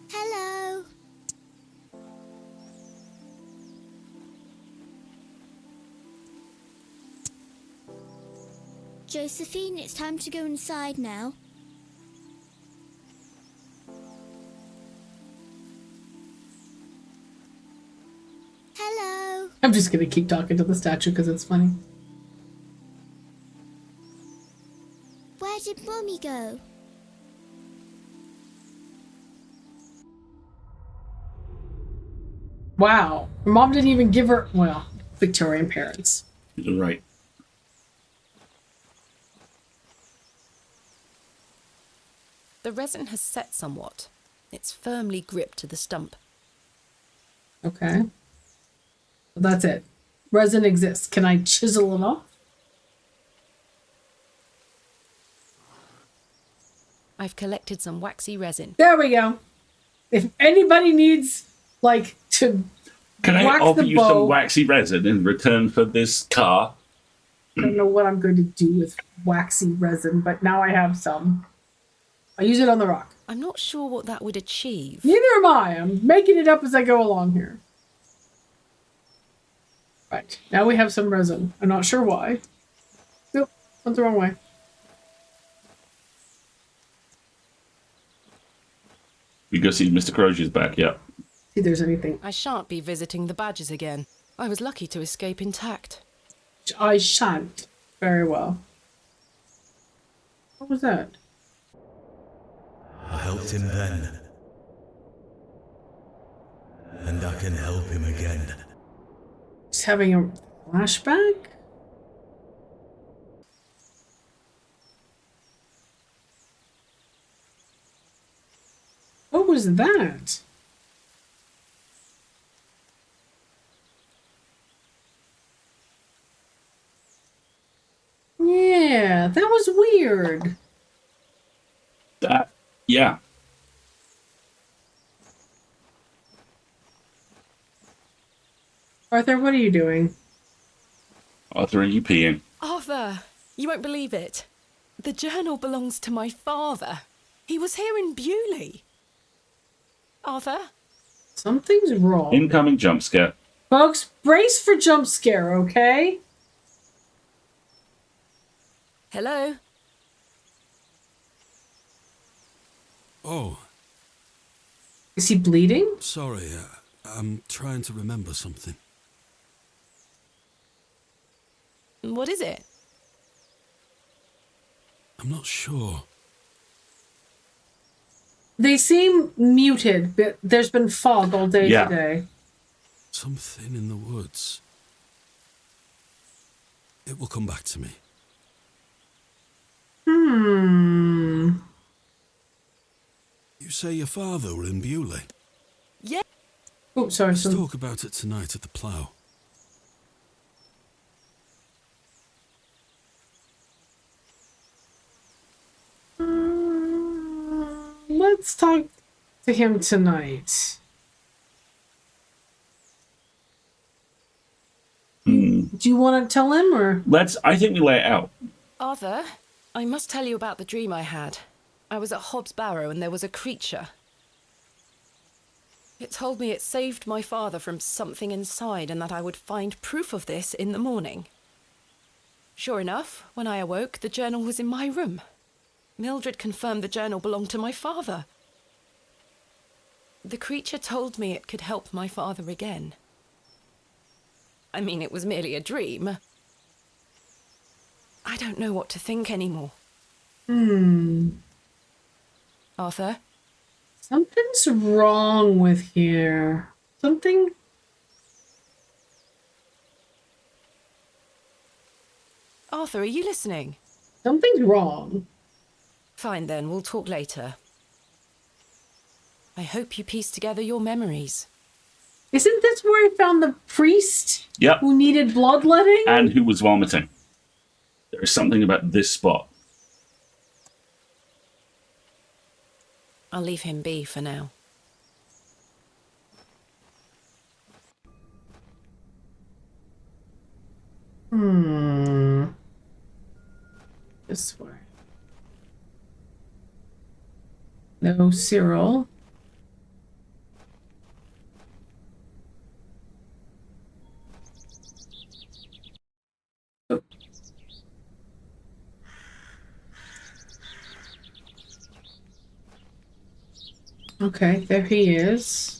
Hello. Josephine, it's time to go inside now. Hello. I'm just gonna keep talking to the statue because it's funny. Where did Mummy go? Wow. Her mom didn't even give her, well, Victorian parents. You're right. The resin has set somewhat. It's firmly gripped to the stump. Okay. So that's it. Resin exists. Can I chisel it off? I've collected some waxy resin. There we go. If anybody needs, like, to Can I wax offer the you bow, some waxy resin in return for this car? I don't know what I'm going to do with waxy resin, but now I have some. I'll use it on the rock. I'm not sure what that would achieve. Neither am I. I'm making it up as I go along here. Right. Now we have some resin. I'm not sure why. Nope. Went the wrong way. You go see Mr. Crozier's back, yeah. See if there's anything. I shan't be visiting the badgers again. I was lucky to escape intact. I shan't. Very well. What was that? I helped him then. And I can help him again. Just having a flashback? What was that? Yeah, that was weird. That, yeah. Arthur, what are you doing? Arthur, are you peeing? Arthur, you won't believe it. The journal belongs to my father. He was here in Bewley. Arthur? Something's wrong. Incoming jump scare. Folks, brace for jump scare, okay? Hello? Oh, Is he bleeding? sorry. I'm trying to remember something. What is it? I'm not sure. They seem muted, but there's been fog all day Yeah. today. Something in the woods. It will come back to me. You say your father were in Bewley? Yeah. Oh, sorry. Let's So talk about it tonight at the plough. let's talk to him tonight. Do you want to tell him, or? I think we lay it out. Arthur, I must tell you about the dream I had. I was at HOB'S Barrow and there was a creature. It told me it saved my father from something inside and that I would find proof of this in the morning. Sure enough, when I awoke, the journal was in my room. Mildred confirmed the journal belonged to my father. The creature told me it could help my father again. I mean, it was merely a dream. I don't know what to think anymore. Arthur? Something's wrong with here. Something? Arthur, are you listening? Something's wrong. Fine then, we'll talk later. I hope you piece together your memories. Isn't this where I found the priest? Yep. Who needed bloodletting? And who was vomiting. There is something about this spot. I'll leave him be for now. This way. No Cyril. Oh. Okay, there he is.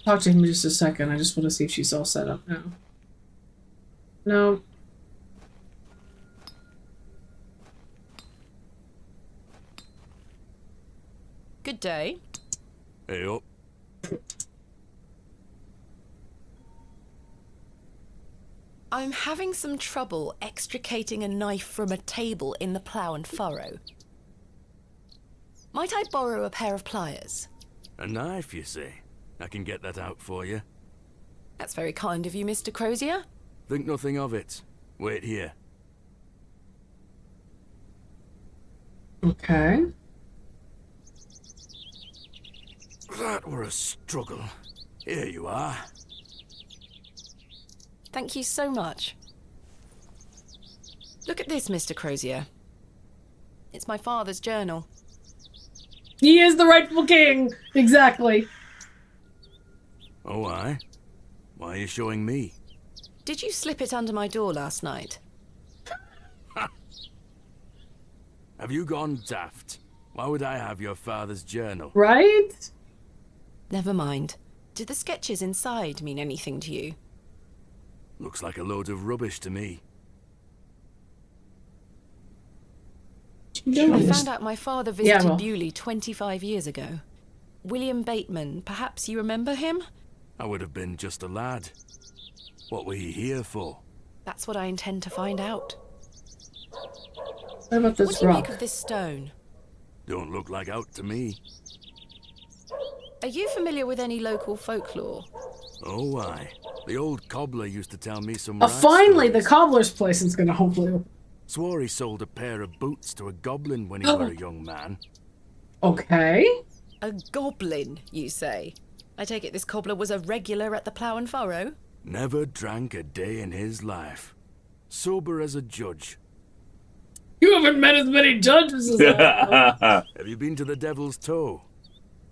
Talk to him in just a second. I just want to see if she's all set up now. No. Good day. Hey up. I'm having some trouble extricating a knife from a table in the Plough and Furrow. Might I borrow a pair of pliers? A knife, you say? I can get that out for you. That's very kind of you, Mr. Crozier. Think nothing of it. Wait here. Okay. That were a struggle. Here you are. Thank you so much. Look at this, Mr. Crozier. It's my father's journal. He is the rightful king! Exactly. Oh, aye? Why are you showing me? Did you slip it under my door last night? Have you gone daft? Why would I have your father's journal? Right? Never mind. Did the sketches inside mean anything to you? Looks like a load of rubbish to me. I found out my father visited well. Bewley 25 years ago. William Bateman, perhaps you remember him? I would have been just a lad. What were he here for? That's what I intend to find out. What about this What do you rock? make of this stone? Don't look like out to me. Are you familiar with any local folklore? Oh, aye. The old cobbler used to tell me some Finally, the stories. cobbler's place is gonna hopefully... Swore he sold a pair of boots to a goblin when he were a young man. Okay. A goblin, you say? I take it this cobbler was a regular at the Plough and Furrow? Never drank a day in his life. Sober as a judge. You haven't met as many judges as I have. Have you been to the Devil's Toe?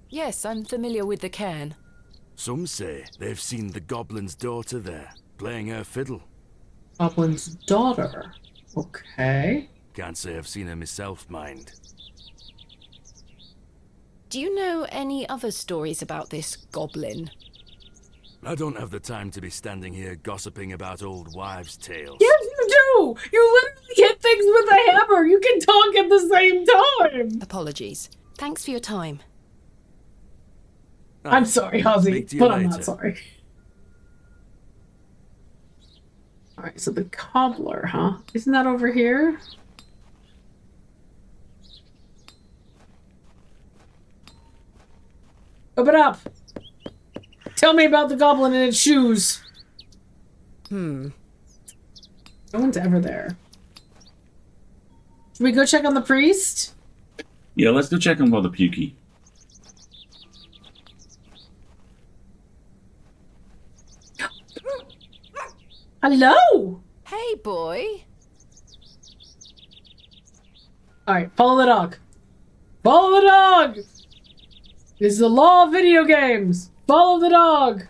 Yes, I'm familiar with the cairn. Some say they've seen the goblin's daughter there, playing her fiddle. Goblin's daughter. Okay. Can't say I've seen her myself, mind. Do you know any other stories about this goblin? I don't have the time to be standing here gossiping about old wives' tales. Yes, you do! You literally hit things with a hammer! You can talk at the same time! Apologies. Thanks for your time. I'm sorry, Ozzy, Speak to you but I'm later. not sorry. Alright, so the cobbler, huh? Isn't that over here? Open up! Tell me about the goblin and its shoes! No one's ever there. Should we go check on the priest? Yeah, let's go check on Father Pukey. Hello! Hey, boy. Alright, follow the dog. Follow the dog! This is the law of video games. Follow the dog.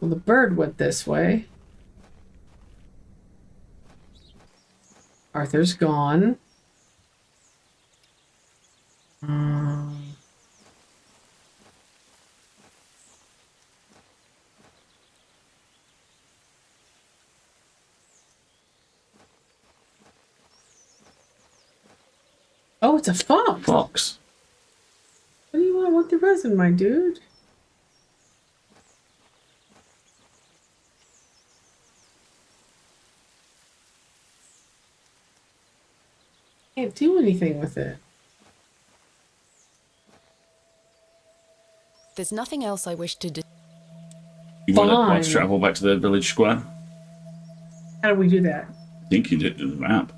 Well, the bird went this way. Arthur's gone. Oh, it's a fox. Fox. What do you want the resin, my dude? Can't do anything with it. There's nothing else I wish to do. You want Fine. to travel back to the village square? How do we do that? I think you did do the map.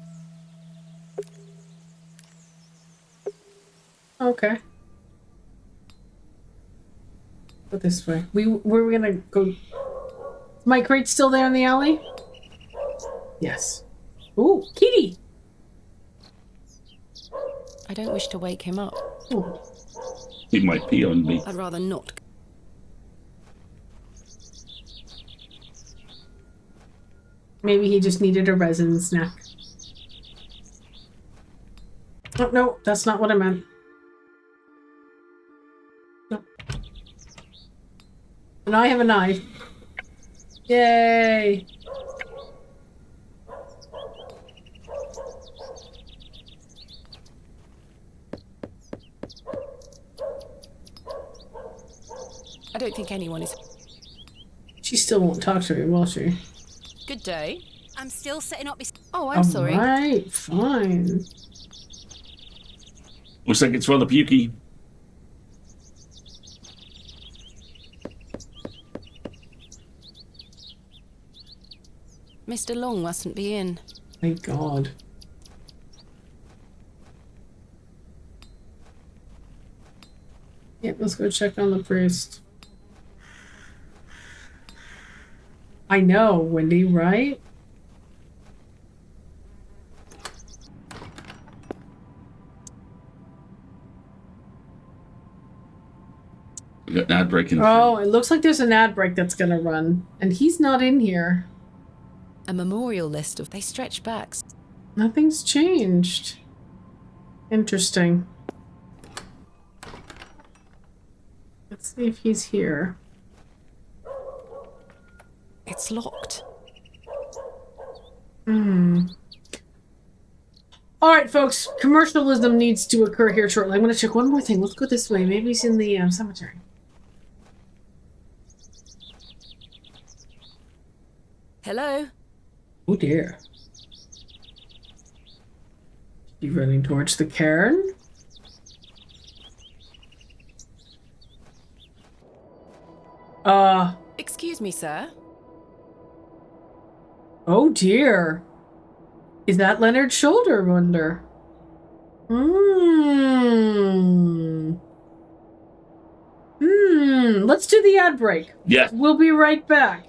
Okay. Go this way. We're gonna go. Is my crate still there in the alley? Yes. Ooh, kitty. I don't wish to wake him up. Ooh. He might pee on me. I'd rather not. Maybe he just needed a resin snack. Oh, no, that's not what I meant. No. And I have a knife. Yay! I don't think anyone is. She still won't talk to me, will she? Good day. I'm still sitting up. Oh, I'm sorry. Alright, fine. Looks like it's Father Pukey. Mr. Long mustn't be in. Thank God. Yep, let's go check on the priest. I know, Wendy, right? We got an ad break in. Oh, it looks like there's an ad break that's gonna run. And he's not in here. A memorial list of. They stretch back. Nothing's changed. Interesting. Let's see if he's here. It's locked. Alright, folks. Commercialism needs to occur here shortly. I'm gonna check one more thing. Let's go this way. Maybe he's in the cemetery. Hello? Oh dear. You running towards the cairn? Excuse me, sir. Oh dear. Is that Leonard's shoulder, wonder? Let's do the ad break. Yeah. We'll be right back.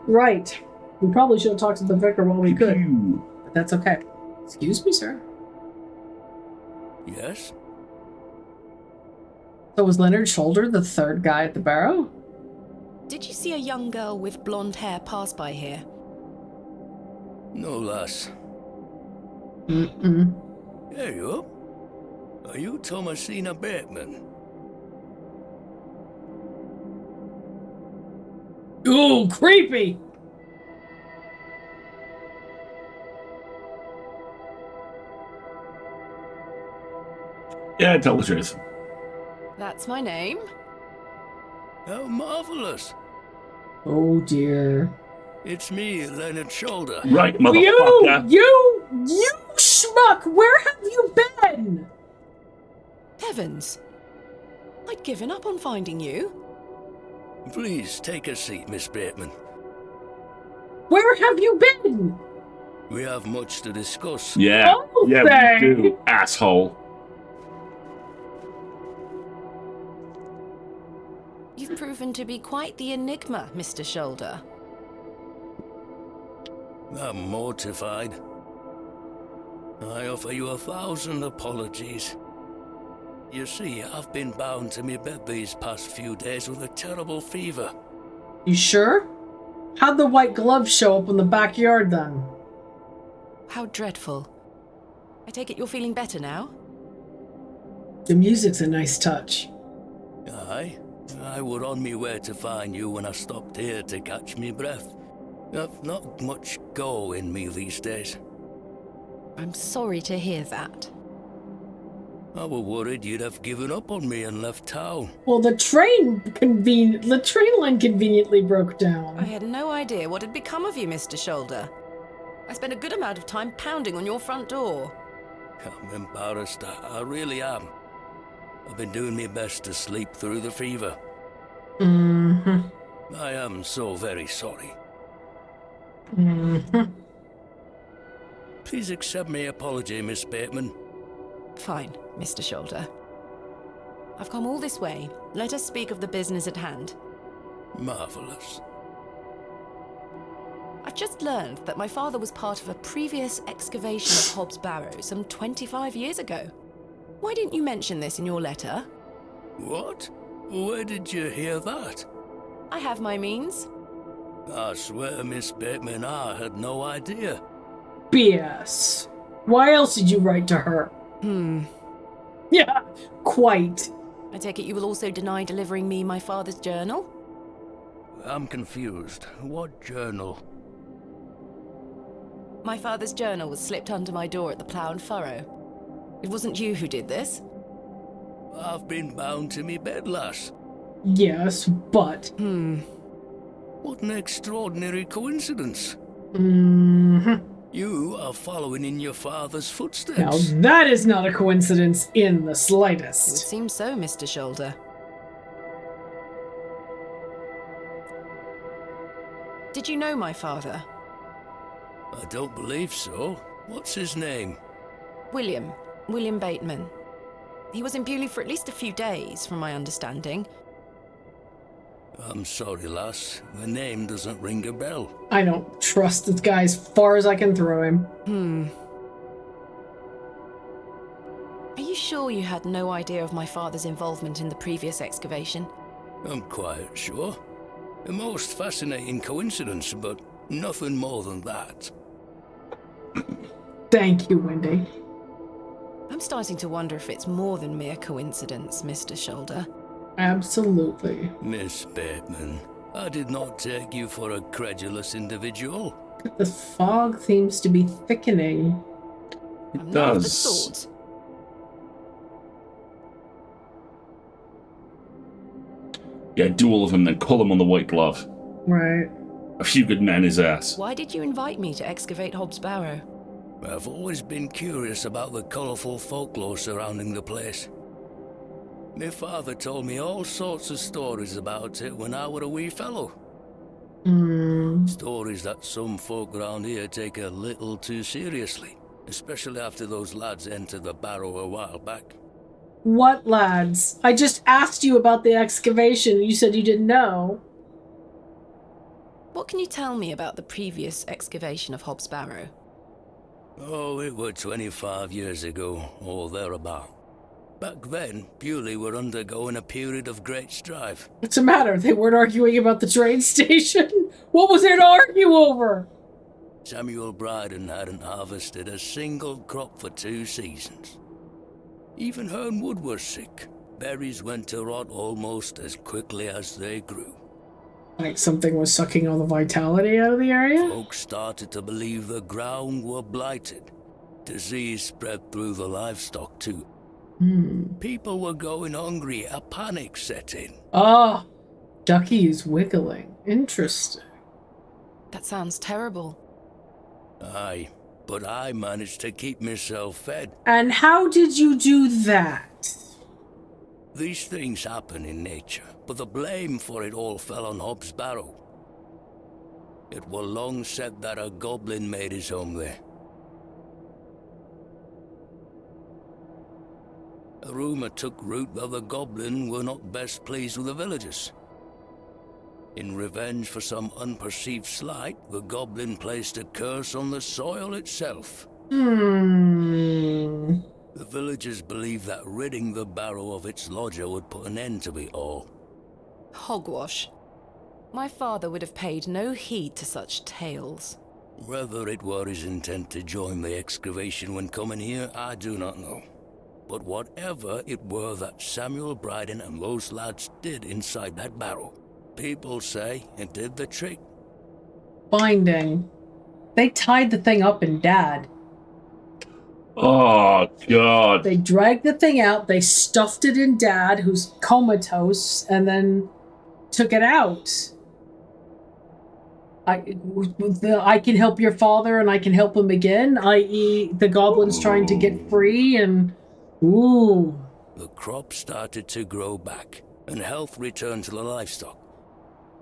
Right. We probably should have talked to the vicar while we could. Pew. But that's okay. Excuse me, sir. Yes? So was Leonard Shoulder the third guy at the Barrow? Did you see a young girl with blonde hair pass by here? No, lass. Mm-mm. There you are. Are you Thomasina Bateman? Ooh, creepy! Yeah, tell the truth. That's my name. How marvellous. Oh dear. It's me, Leonard Shoulder. Right, motherfucker. You schmuck! Where have you been? Heavens! I'd given up on finding you. Please take a seat, Miss Bateman. Where have you been? We have much to discuss. Yeah, Oh, yeah, thank- we do, asshole. You've proven to be quite the enigma, Mr. Shoulder. I'm mortified. I offer you 1,000 apologies. You see, I've been bound to my bed these past few days with a terrible fever. You sure? How'd the white gloves show up in the backyard then? How dreadful. I take it you're feeling better now? The music's a nice touch. Aye, I were on me way to find you when I stopped here to catch me breath. I've not much go in me these days. I'm sorry to hear that. I were worried you'd have given up on me and left town. Well, the train line conveniently broke down. I had no idea what had become of you, Mr. Shoulder. I spent a good amount of time pounding on your front door. I'm embarrassed, I really am. I've been doing my best to sleep through the fever. Mm-hmm. I am so very sorry. Mm-hmm. Please accept my apology, Miss Bateman. Fine, Mr. Shoulder. I've come all this way. Let us speak of the business at hand. Marvellous. I've just learned that my father was part of a previous excavation at HOB'S Barrow some 25 years ago. Why didn't you mention this in your letter? What? Where did you hear that? I have my means. I swear, Miss Bateman, I had no idea. BS. Why else did you write to her? Yeah, quite. I take it you will also deny delivering me my father's journal? I'm confused. What journal? My father's journal was slipped under my door at the Plough and Furrow. It wasn't you who did this? I've been bound to me bed, lass. Yes, but... What an extraordinary coincidence. Mm-hmm. You are following in your father's Now, footsteps. that is not a coincidence in the It would slightest. seem so, Mr. Shoulder. Did you know my father? I don't believe so. What's his name? William Bateman. He was in Bewley for at least a few days, from my understanding. I'm sorry, lass. The name doesn't ring a bell. I don't trust this guy as far as I can throw him. Are you sure you had no idea of my father's involvement in the previous excavation? I'm quite sure. A most fascinating coincidence, but nothing more than that. Thank you, Wendy. I'm starting to wonder if it's more than mere coincidence, Mr. Shoulder. Absolutely. Miss Bateman, I did not take you for a credulous individual. The fog seems to be thickening. I'm not of the does. sort. Yeah, do all of them, then call him on the white glove. Right. A few good men his ass. Why did you invite me to excavate HOB'S Barrow? I've always been curious about the colourful folklore surrounding the place. My father told me all sorts of stories about it when I were a wee fellow. Stories that some folk around here take a little too seriously, especially after those lads entered the Barrow a while back. What lads? I just asked you about the excavation. You said you didn't know. What can you tell me about the previous excavation of Hobbs Barrow? Oh, it were 25 years ago, or thereabout. Back then, Bewley were undergoing a period of great strife. What's the matter? They weren't arguing about the train station? What was there to argue over? Samuel Bryden hadn't harvested a single crop for 2 seasons. Even Hernwood was sick. Berries went to rot almost as quickly as they grew. Like something was sucking all the vitality out of the area? Folks started to believe the ground were blighted. Disease spread through the livestock too. People were going hungry, a panic set in. Ah, Ducky is wiggling. Interesting. That sounds terrible. Aye, but I managed to keep myself fed. And how did you do that? These things happen in nature, but the blame for it all fell on Hobbs Barrow. It were long said that a goblin made his home there. A rumour took root that the goblin were not best pleased with the villagers. In revenge for some unperceived slight, the goblin placed a curse on the soil itself. The villagers believed that ridding the barrow of its lodger would put an end to it all. Hogwash. My father would have paid no heed to such tales. Whether it were his intent to join the excavation when coming here, I do not know. But whatever it were that Samuel Bryden and those lads did inside that barrow, people say it did the trick. Binding. They tied the thing up in Dad. Oh, God. They dragged the thing out, they stuffed it in Dad, who's comatose, and then took it out. I can help your father and I can help him again, i.e. the goblin's trying to get free and... Ooh. The crop started to grow back, and health returned to the livestock.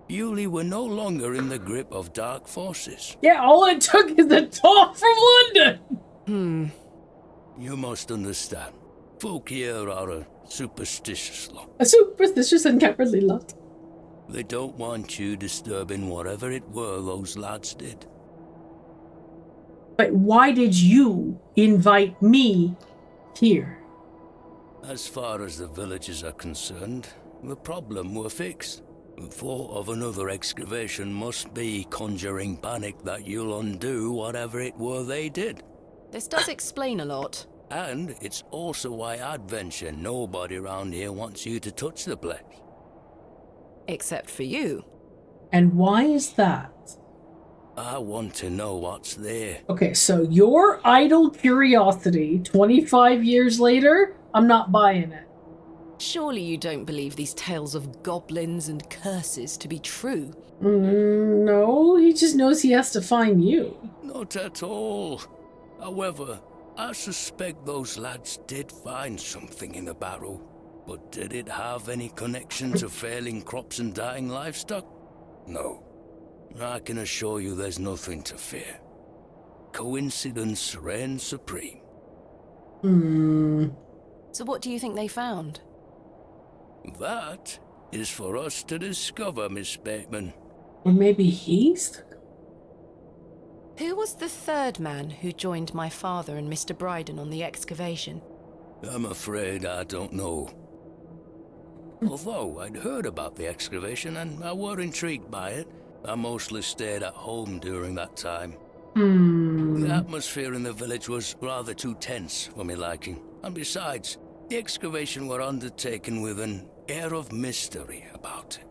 Bewley were no longer in the grip of dark forces. Yeah, all it took is the talk from London! You must understand. Folk here are a superstitious lot. A superstitious and cowardly lot. They don't want you disturbing whatever it were those lads did. But why did you invite me here? As far as the villagers are concerned, the problem were fixed. The thought of another excavation must be conjuring panic that you'll undo whatever it were they did. This does explain a lot. And it's also why I'd venture nobody around here wants you to touch the place. Except for you. And why is that? I want to know what's there. Okay, so your idle curiosity, 25 years later, I'm not buying it. Surely you don't believe these tales of goblins and curses to be true. No, he just knows he has to find you. Not at all. However, I suspect those lads did find something in the barrow. But did it have any connection to failing crops and dying livestock? No. I can assure you there's nothing to fear. Coincidence reigns supreme. So what do you think they found? That is for us to discover, Miss Bateman. Or maybe he's... Who was the third man who joined my father and Mr. Bryden on the excavation? I'm afraid I don't know. Although I'd heard about the excavation and I were intrigued by it, I mostly stayed at home during that time. The atmosphere in the village was rather too tense for me liking. And besides, the excavation were undertaken with an air of mystery about it.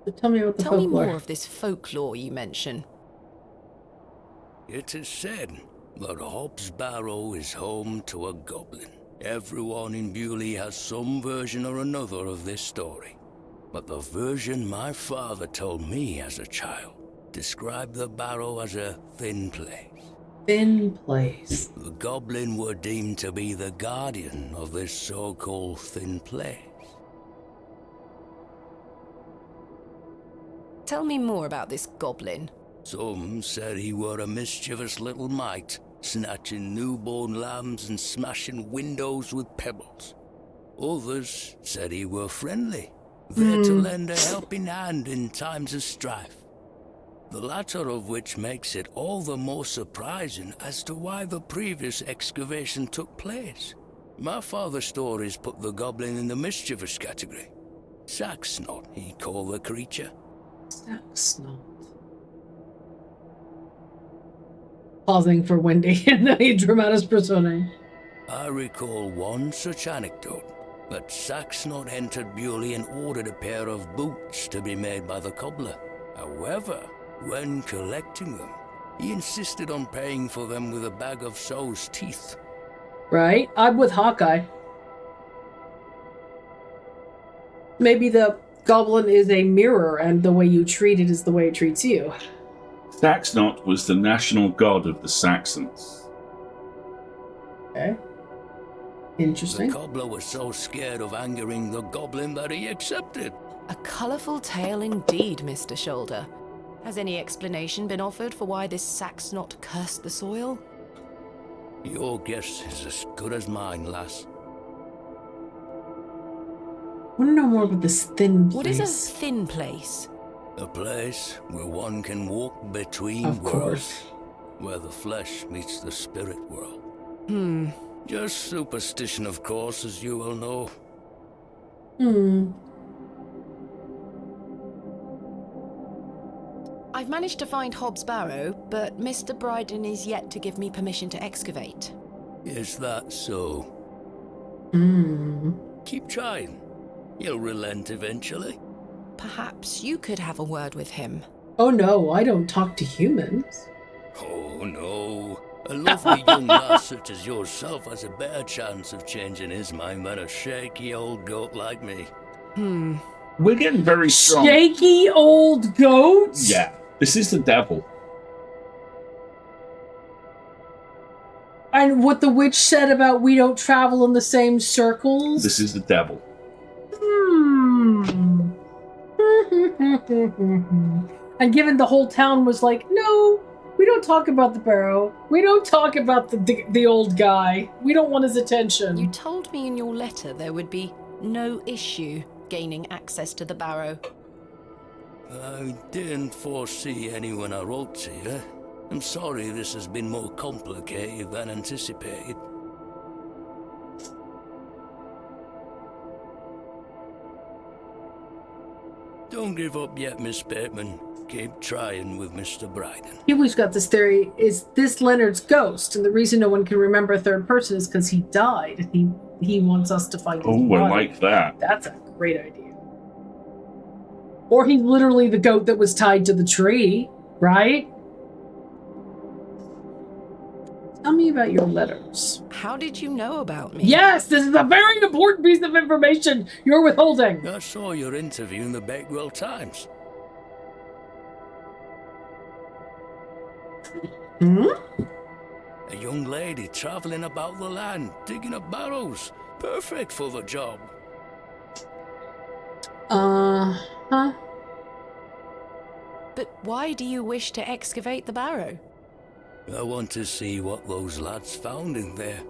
So tell me about the Tell me folklore. more of this folklore you mention. It is said that Hobbs Barrow is home to a goblin. Everyone in Bewley has some version or another of this story. But the version my father told me as a child described the barrow as a thin place. Thin place. The goblin were deemed to be the guardian of this so-called thin place. Tell me more about this goblin. Some said he were a mischievous little mite, snatching newborn lambs and smashing windows with pebbles. Others said he were friendly, there to lend a helping hand in times of strife. The latter of which makes it all the more surprising as to why the previous excavation took place. My father's stories put the goblin in the mischievous category. Sacksnot, he called the creature. Sacksnot. Pausing for Wendy and the dramatis personae. I recall one such anecdote, that Sacksnot entered Bewley and ordered a pair of boots to be made by the cobbler. However, when collecting them, he insisted on paying for them with a bag of sow's teeth. Right? I'm with Hawkeye. Maybe the goblin is a mirror and the way you treat it is the way it treats you. Sacksnot was the national god of the Saxons. Okay. Interesting. The cobbler was so scared of angering the goblin that he accepted. A colourful tale indeed, Mr. Shoulder. Has any explanation been offered for why this Sacksnot cursed the soil? Your guess is as good as mine, lass. I want to know more about this thin place. What is a thin place? A place where one can walk between Of worlds. course. Where the flesh meets the spirit world. Just superstition, of course, as you well know. I've managed to find HOB'S barrow, but Mr. Bryden is yet to give me permission to excavate. Is that so? Keep trying. He'll relent eventually. Perhaps you could have a word with him. Oh no, I don't talk to humans. Oh no. A lovely young lass such as yourself has a better chance of changing his mind than a shaky old goat like me. We're getting very strong. Shaky old goats? Yeah, this is the devil. And what the witch said about we don't travel in the same circles? This is the devil. And given the whole town was like, no, we don't talk about the barrow. We don't talk about the old guy. We don't want his attention. You told me in your letter there would be no issue gaining access to the barrow. I didn't foresee any when I wrote to you. I'm sorry this has been more complicated than anticipated. Don't give up yet, Miss Bateman. Keep trying with Mr. Bryden. Kiwi's got this theory, is this Leonard's ghost? And the reason no one can remember a third person is because he died. He wants us to find his Oh, body. I like that. That's a great idea. Or he's literally the goat that was tied to the tree, right? Tell me about your letters. How did you know about me? Yes, this is a very important piece of information you're withholding. I saw your interview in the Bakewell Times. A young lady traveling about the land, digging up barrows. Perfect for the job. Huh? But why do you wish to excavate the barrow? I want to see what those lads found in there.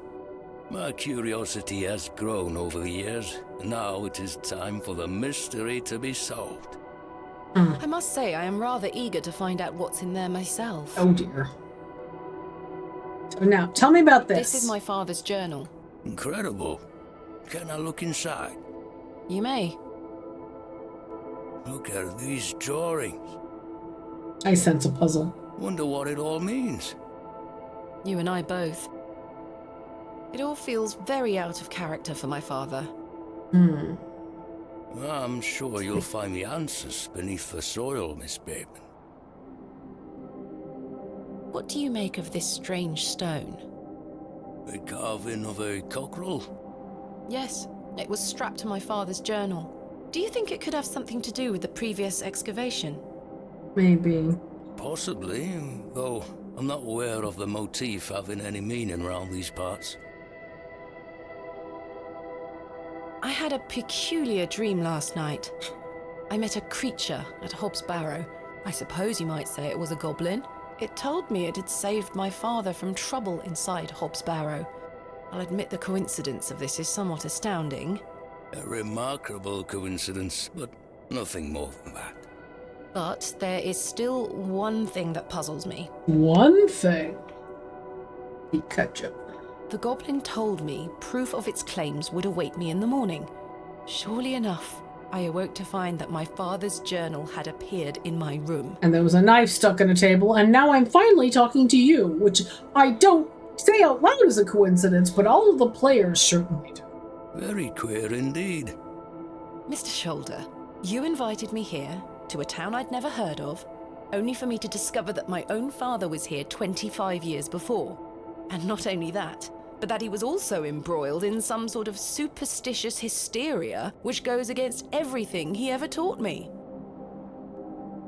My curiosity has grown over the years, and now it is time for the mystery to be solved. I must say I am rather eager to find out what's in there myself. Oh dear. So now, tell me about this. This is my father's journal. Incredible. Can I look inside? You may. Look at these drawings. I sense a puzzle. Wonder what it all means. You and I both. It all feels very out of character for my father. I'm sure you'll find the answers beneath the soil, Miss Bateman. What do you make of this strange stone? A carving of a cockerel? Yes, it was strapped to my father's journal. Do you think it could have something to do with the previous excavation? Maybe. Possibly, though I'm not aware of the motif having any meaning around these parts. I had a peculiar dream last night. I met a creature at HOB'S barrow. I suppose you might say it was a goblin. It told me it had saved my father from trouble inside HOB'S barrow. I'll admit the coincidence of this is somewhat astounding. A remarkable coincidence, but nothing more than that. But there is still one thing that puzzles me. One thing. Ketchup. The goblin told me proof of its claims would await me in the morning. Surely enough, I awoke to find that my father's journal had appeared in my room. And there was a knife stuck in a table, and now I'm finally talking to you, which I don't say out loud as a coincidence, but all of the players certainly do. Very queer indeed. Mr. Shoulder, you invited me here, to a town I'd never heard of, only for me to discover that my own father was here 25 years before. And not only that, but that he was also embroiled in some sort of superstitious hysteria which goes against everything he ever taught me.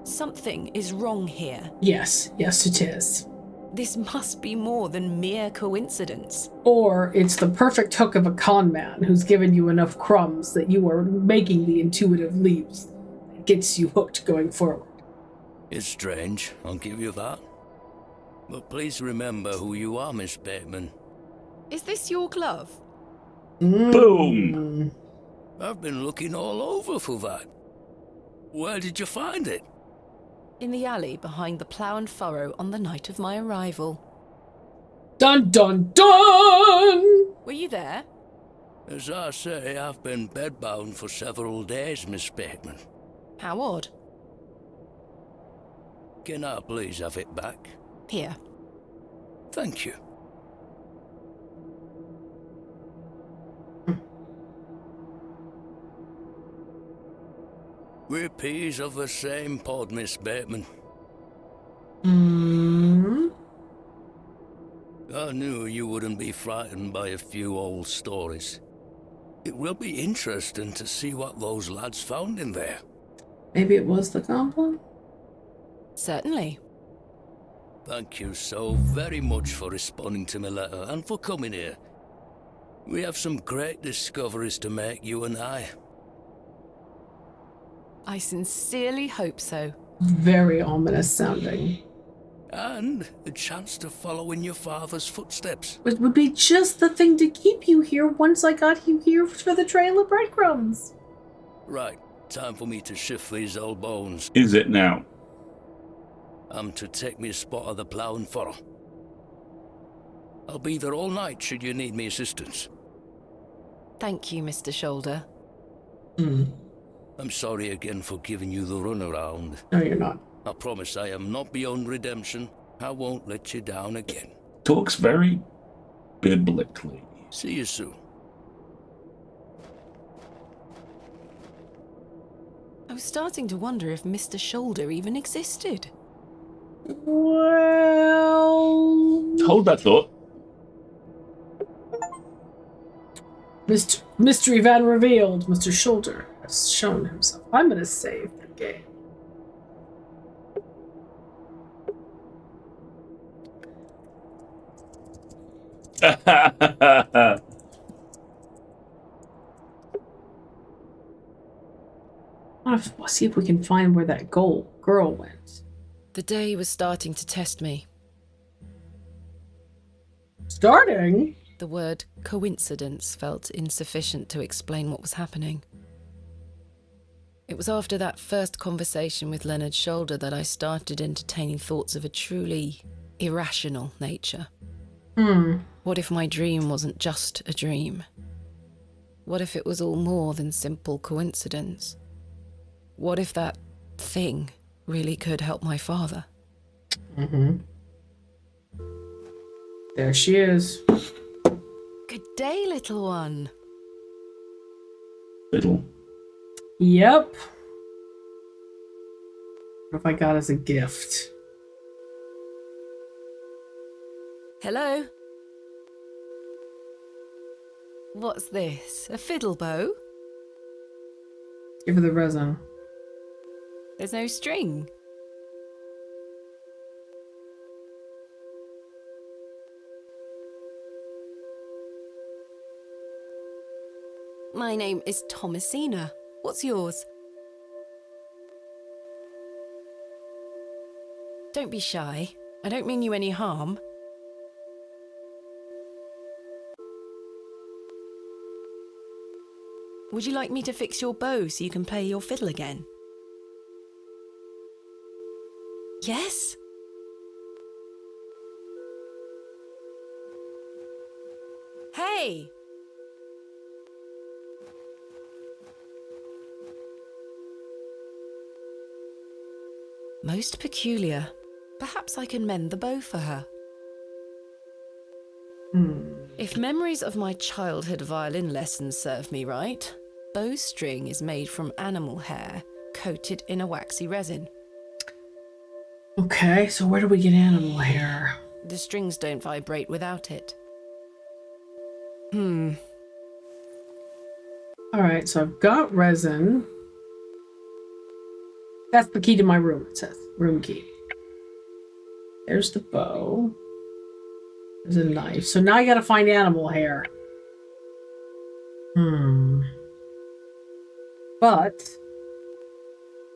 Something is wrong here. Yes, it is. This must be more than mere coincidence. Or it's the perfect hook of a con man who's given you enough crumbs that you are making the intuitive leaps that gets you hooked going forward. It's strange, I'll give you that. But please remember who you are, Miss Bateman. Is this your glove? Boom! I've been looking all over for that. Where did you find it? In the alley behind the plough and furrow on the night of my arrival. Dun dun dun! Were you there? As I say, I've been bedbound for several days, Miss Bateman. How odd. Can I please have it back? Here. Thank you. We're peas of the same pod, Miss Bateman. I knew you wouldn't be frightened by a few old stories. It will be interesting to see what those lads found in there. Maybe it was the goblin? Certainly. Thank you so very much for responding to my letter and for coming here. We have some great discoveries to make, you and I. I sincerely hope so. Very ominous sounding. And a chance to follow in your father's footsteps. It would be just the thing to keep you here once I got you here for the trail of breadcrumbs. Right, time for me to shift these old bones. Is it now? I'm to take me a spot of the plough and furrow. I'll be there all night should you need me assistance. Thank you, Mr. Shoulder. I'm sorry again for giving you the runaround. No, you're not. I promise I am not beyond redemption. I won't let you down again. Talks very biblically. See you soon. I was starting to wonder if Mr. Shoulder even existed. Well... Hold that thought. Mystery van revealed. Mr. Shoulder has shown himself. I'm going to save the game. Let's see if we can find where that girl went. The day was starting to test me. Starting? The word coincidence felt insufficient to explain what was happening. It was after that first conversation with Leonard Shoulder that I started entertaining thoughts of a truly irrational nature. What if my dream wasn't just a dream? What if it was all more than simple coincidence? What if that thing really could help my father? There she is. Good day, little one. Little. Yep. What have I got as a gift? Hello? What's this? A fiddle bow? Give her the resin. There's no string. My name is Thomasina. What's yours? Don't be shy. I don't mean you any harm. Would you like me to fix your bow so you can play your fiddle again? Yes? Hey! Most peculiar. Perhaps I can mend the bow for her. If memories of my childhood violin lessons serve me right, bowstring is made from animal hair, coated in a waxy resin. Okay, so where do we get animal hair? The strings don't vibrate without it. Alright, so I've got resin. That's the key to my room, it says. Room key. There's the bow. There's a knife. So now I gotta find animal hair. But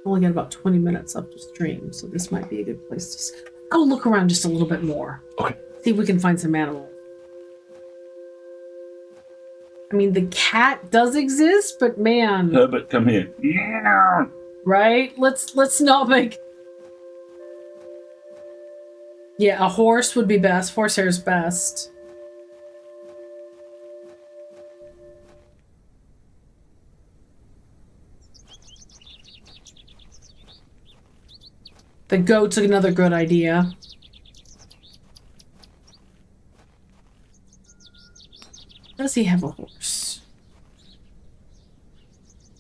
I only got about 20 minutes up to stream, so this might be a good place to go look around just a little bit more. Okay. See if we can find some animals. I mean, the cat does exist, but man. Herbert, come here. Yeah. Right? Let's not make. Yeah, a horse would be best. Horsehair is best. The goat's another good idea. Does he have a horse?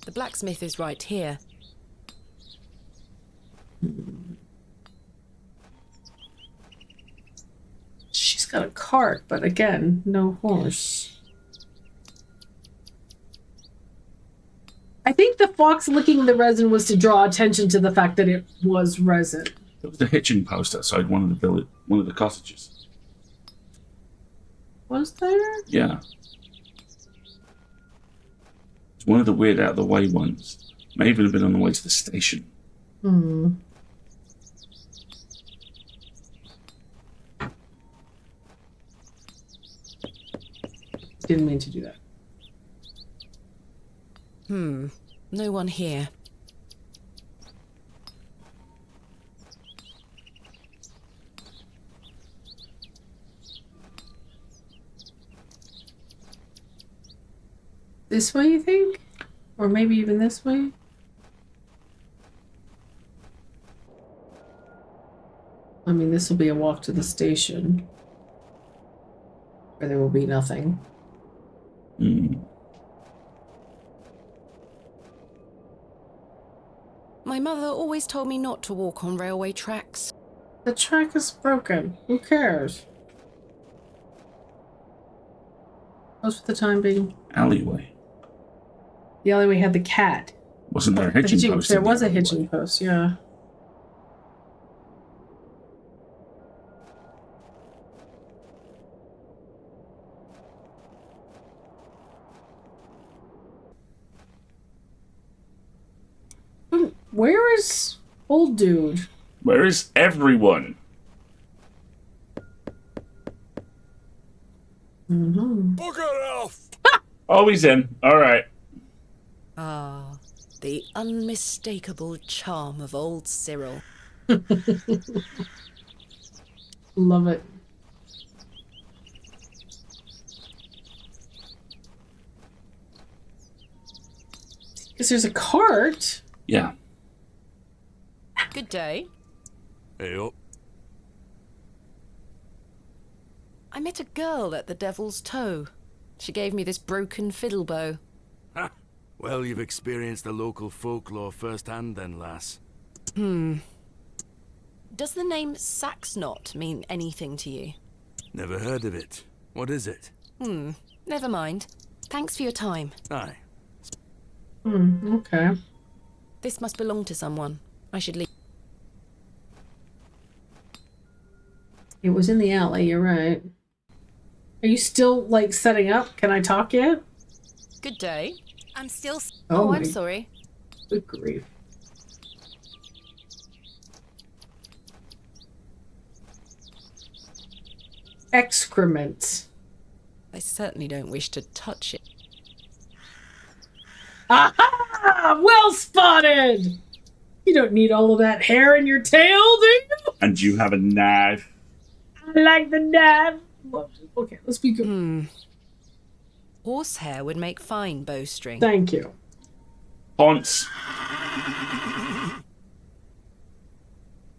The blacksmith is right here. She's got a cart, but again, no horse. I think the fox licking the resin was to draw attention to the fact that it was resin. There was a hitching post outside one of the cottages. Was there? Yeah. It's one of the weird out of the way ones. May even have been on the way to the station. Didn't mean to do that. No one here. This way, you think? Or maybe even this way? I mean, this will be a walk to the station. Where there will be nothing. My mother always told me not to walk on railway tracks. The track is broken. Who cares? Close for the time being. Alleyway. The alleyway had the cat. Wasn't there a hitching post? There was a hitching post, yeah. Where is old dude? Where is everyone? Bugger off! Oh, he's in. All right. Ah, the unmistakable charm of old Cyril. Love it. Because there's a cart. Yeah. Good day. Hey up. I met a girl at the Devil's Toe. She gave me this broken fiddle bow. Ha! Well, you've experienced the local folklore firsthand then, lass. Does the name Saxnot mean anything to you? Never heard of it. What is it? Never mind. Thanks for your time. Aye. Okay. This must belong to someone. I should leave. It was in the alley, you're right. Are you still, like, setting up? Can I talk yet? Good day. I'm still. Oh, my I'm sorry. Good grief. Excrement. I certainly don't wish to touch it. Aha! Well spotted! You don't need all of that hair in your tail, do you? And you have a knife. I like the knife. Okay, let's be good. Horsehair would make fine bowstring. Thank you. Ponce.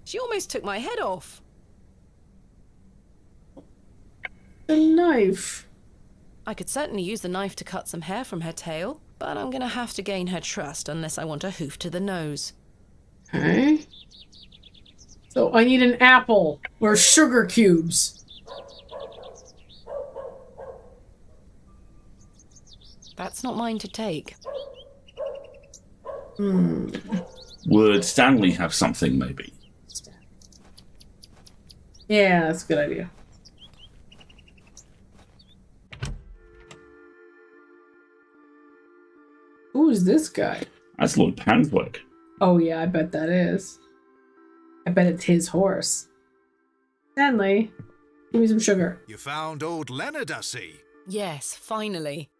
She almost took my head off. The knife. I could certainly use the knife to cut some hair from her tail, but I'm gonna have to gain her trust unless I want a hoof to the nose. Okay. So I need an apple or sugar cubes. That's not mine to take. Would Stanley have something, maybe? Yeah, that's a good idea. Who's this guy? That's Lord Panswick. Oh yeah, I bet that is. I bet it's his horse. Stanley, give me some sugar. You found old Leonard, I see. Yes, finally.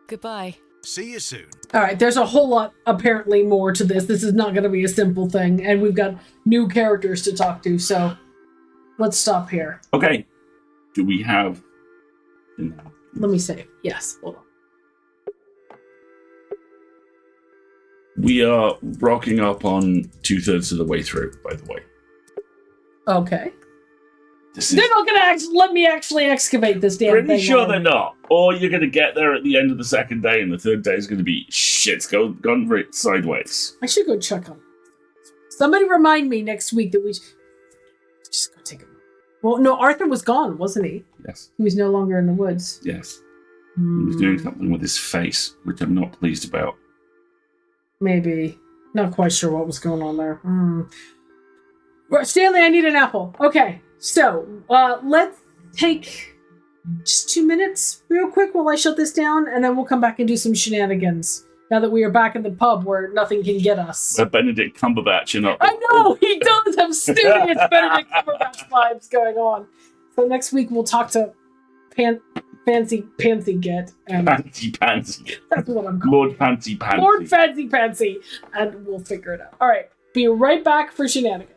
Goodbye. See you soon. All right, there's a whole lot apparently more to this. This is not going to be a simple thing, and we've got new characters to talk to, so let's stop here. Okay. Do we have... Let me save. Yes, hold on. We are rocking up on 2/3 of the way through, by the way. Okay. This is They're not going to let me actually excavate this damn thing. pretty sure are they're they? not. Or you're going to get there at the end of the second day, and the third day is going to be shit's gone right sideways. I should go check on. Somebody remind me next week that we just go take a. Well, no, Arthur was gone, wasn't he? Yes. He was no longer in the woods. Yes. He was doing something with his face, which I'm not pleased about. Maybe. Not quite sure what was going on there. Right, Stanley, I need an apple. Okay, so let's take just 2 minutes real quick while I shut this down, and then we'll come back and do some shenanigans. Now that we are back in the pub where nothing can get us. Benedict Cumberbatch, you're not... I know! He does have serious Benedict Cumberbatch vibes going on. So next week we'll talk to Fancy Pansy Get. And Fancy Pansy. that's what I'm calling Lord Fancy Pansy. Lord Fancy Pansy. And we'll figure it out. Alright, be right back for shenanigans.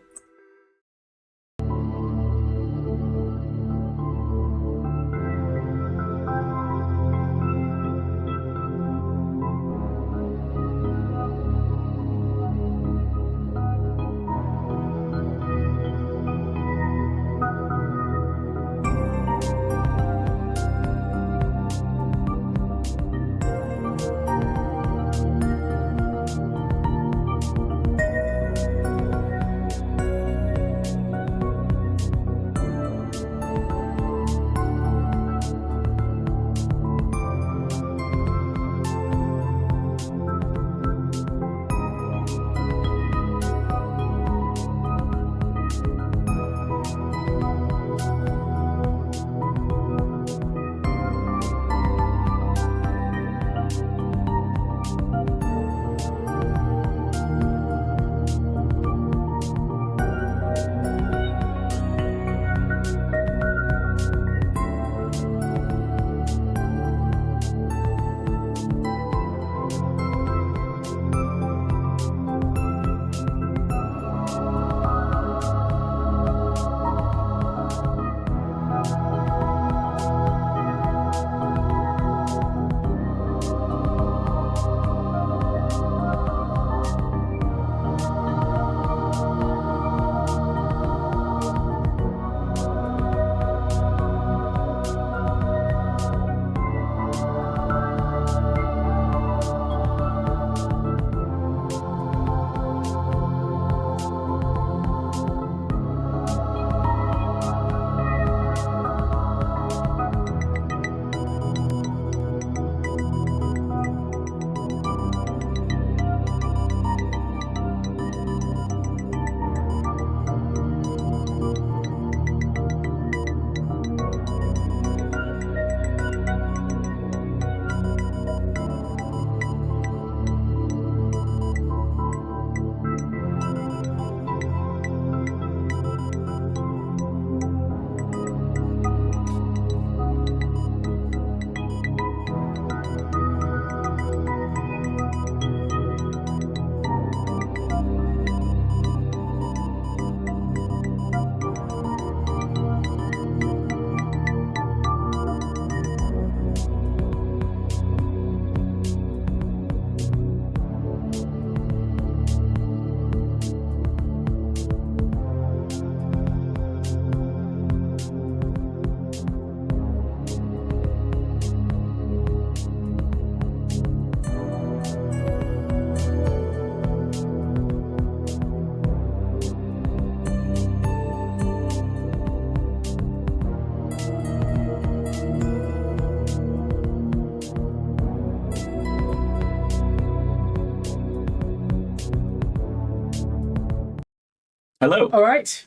Hello. All right.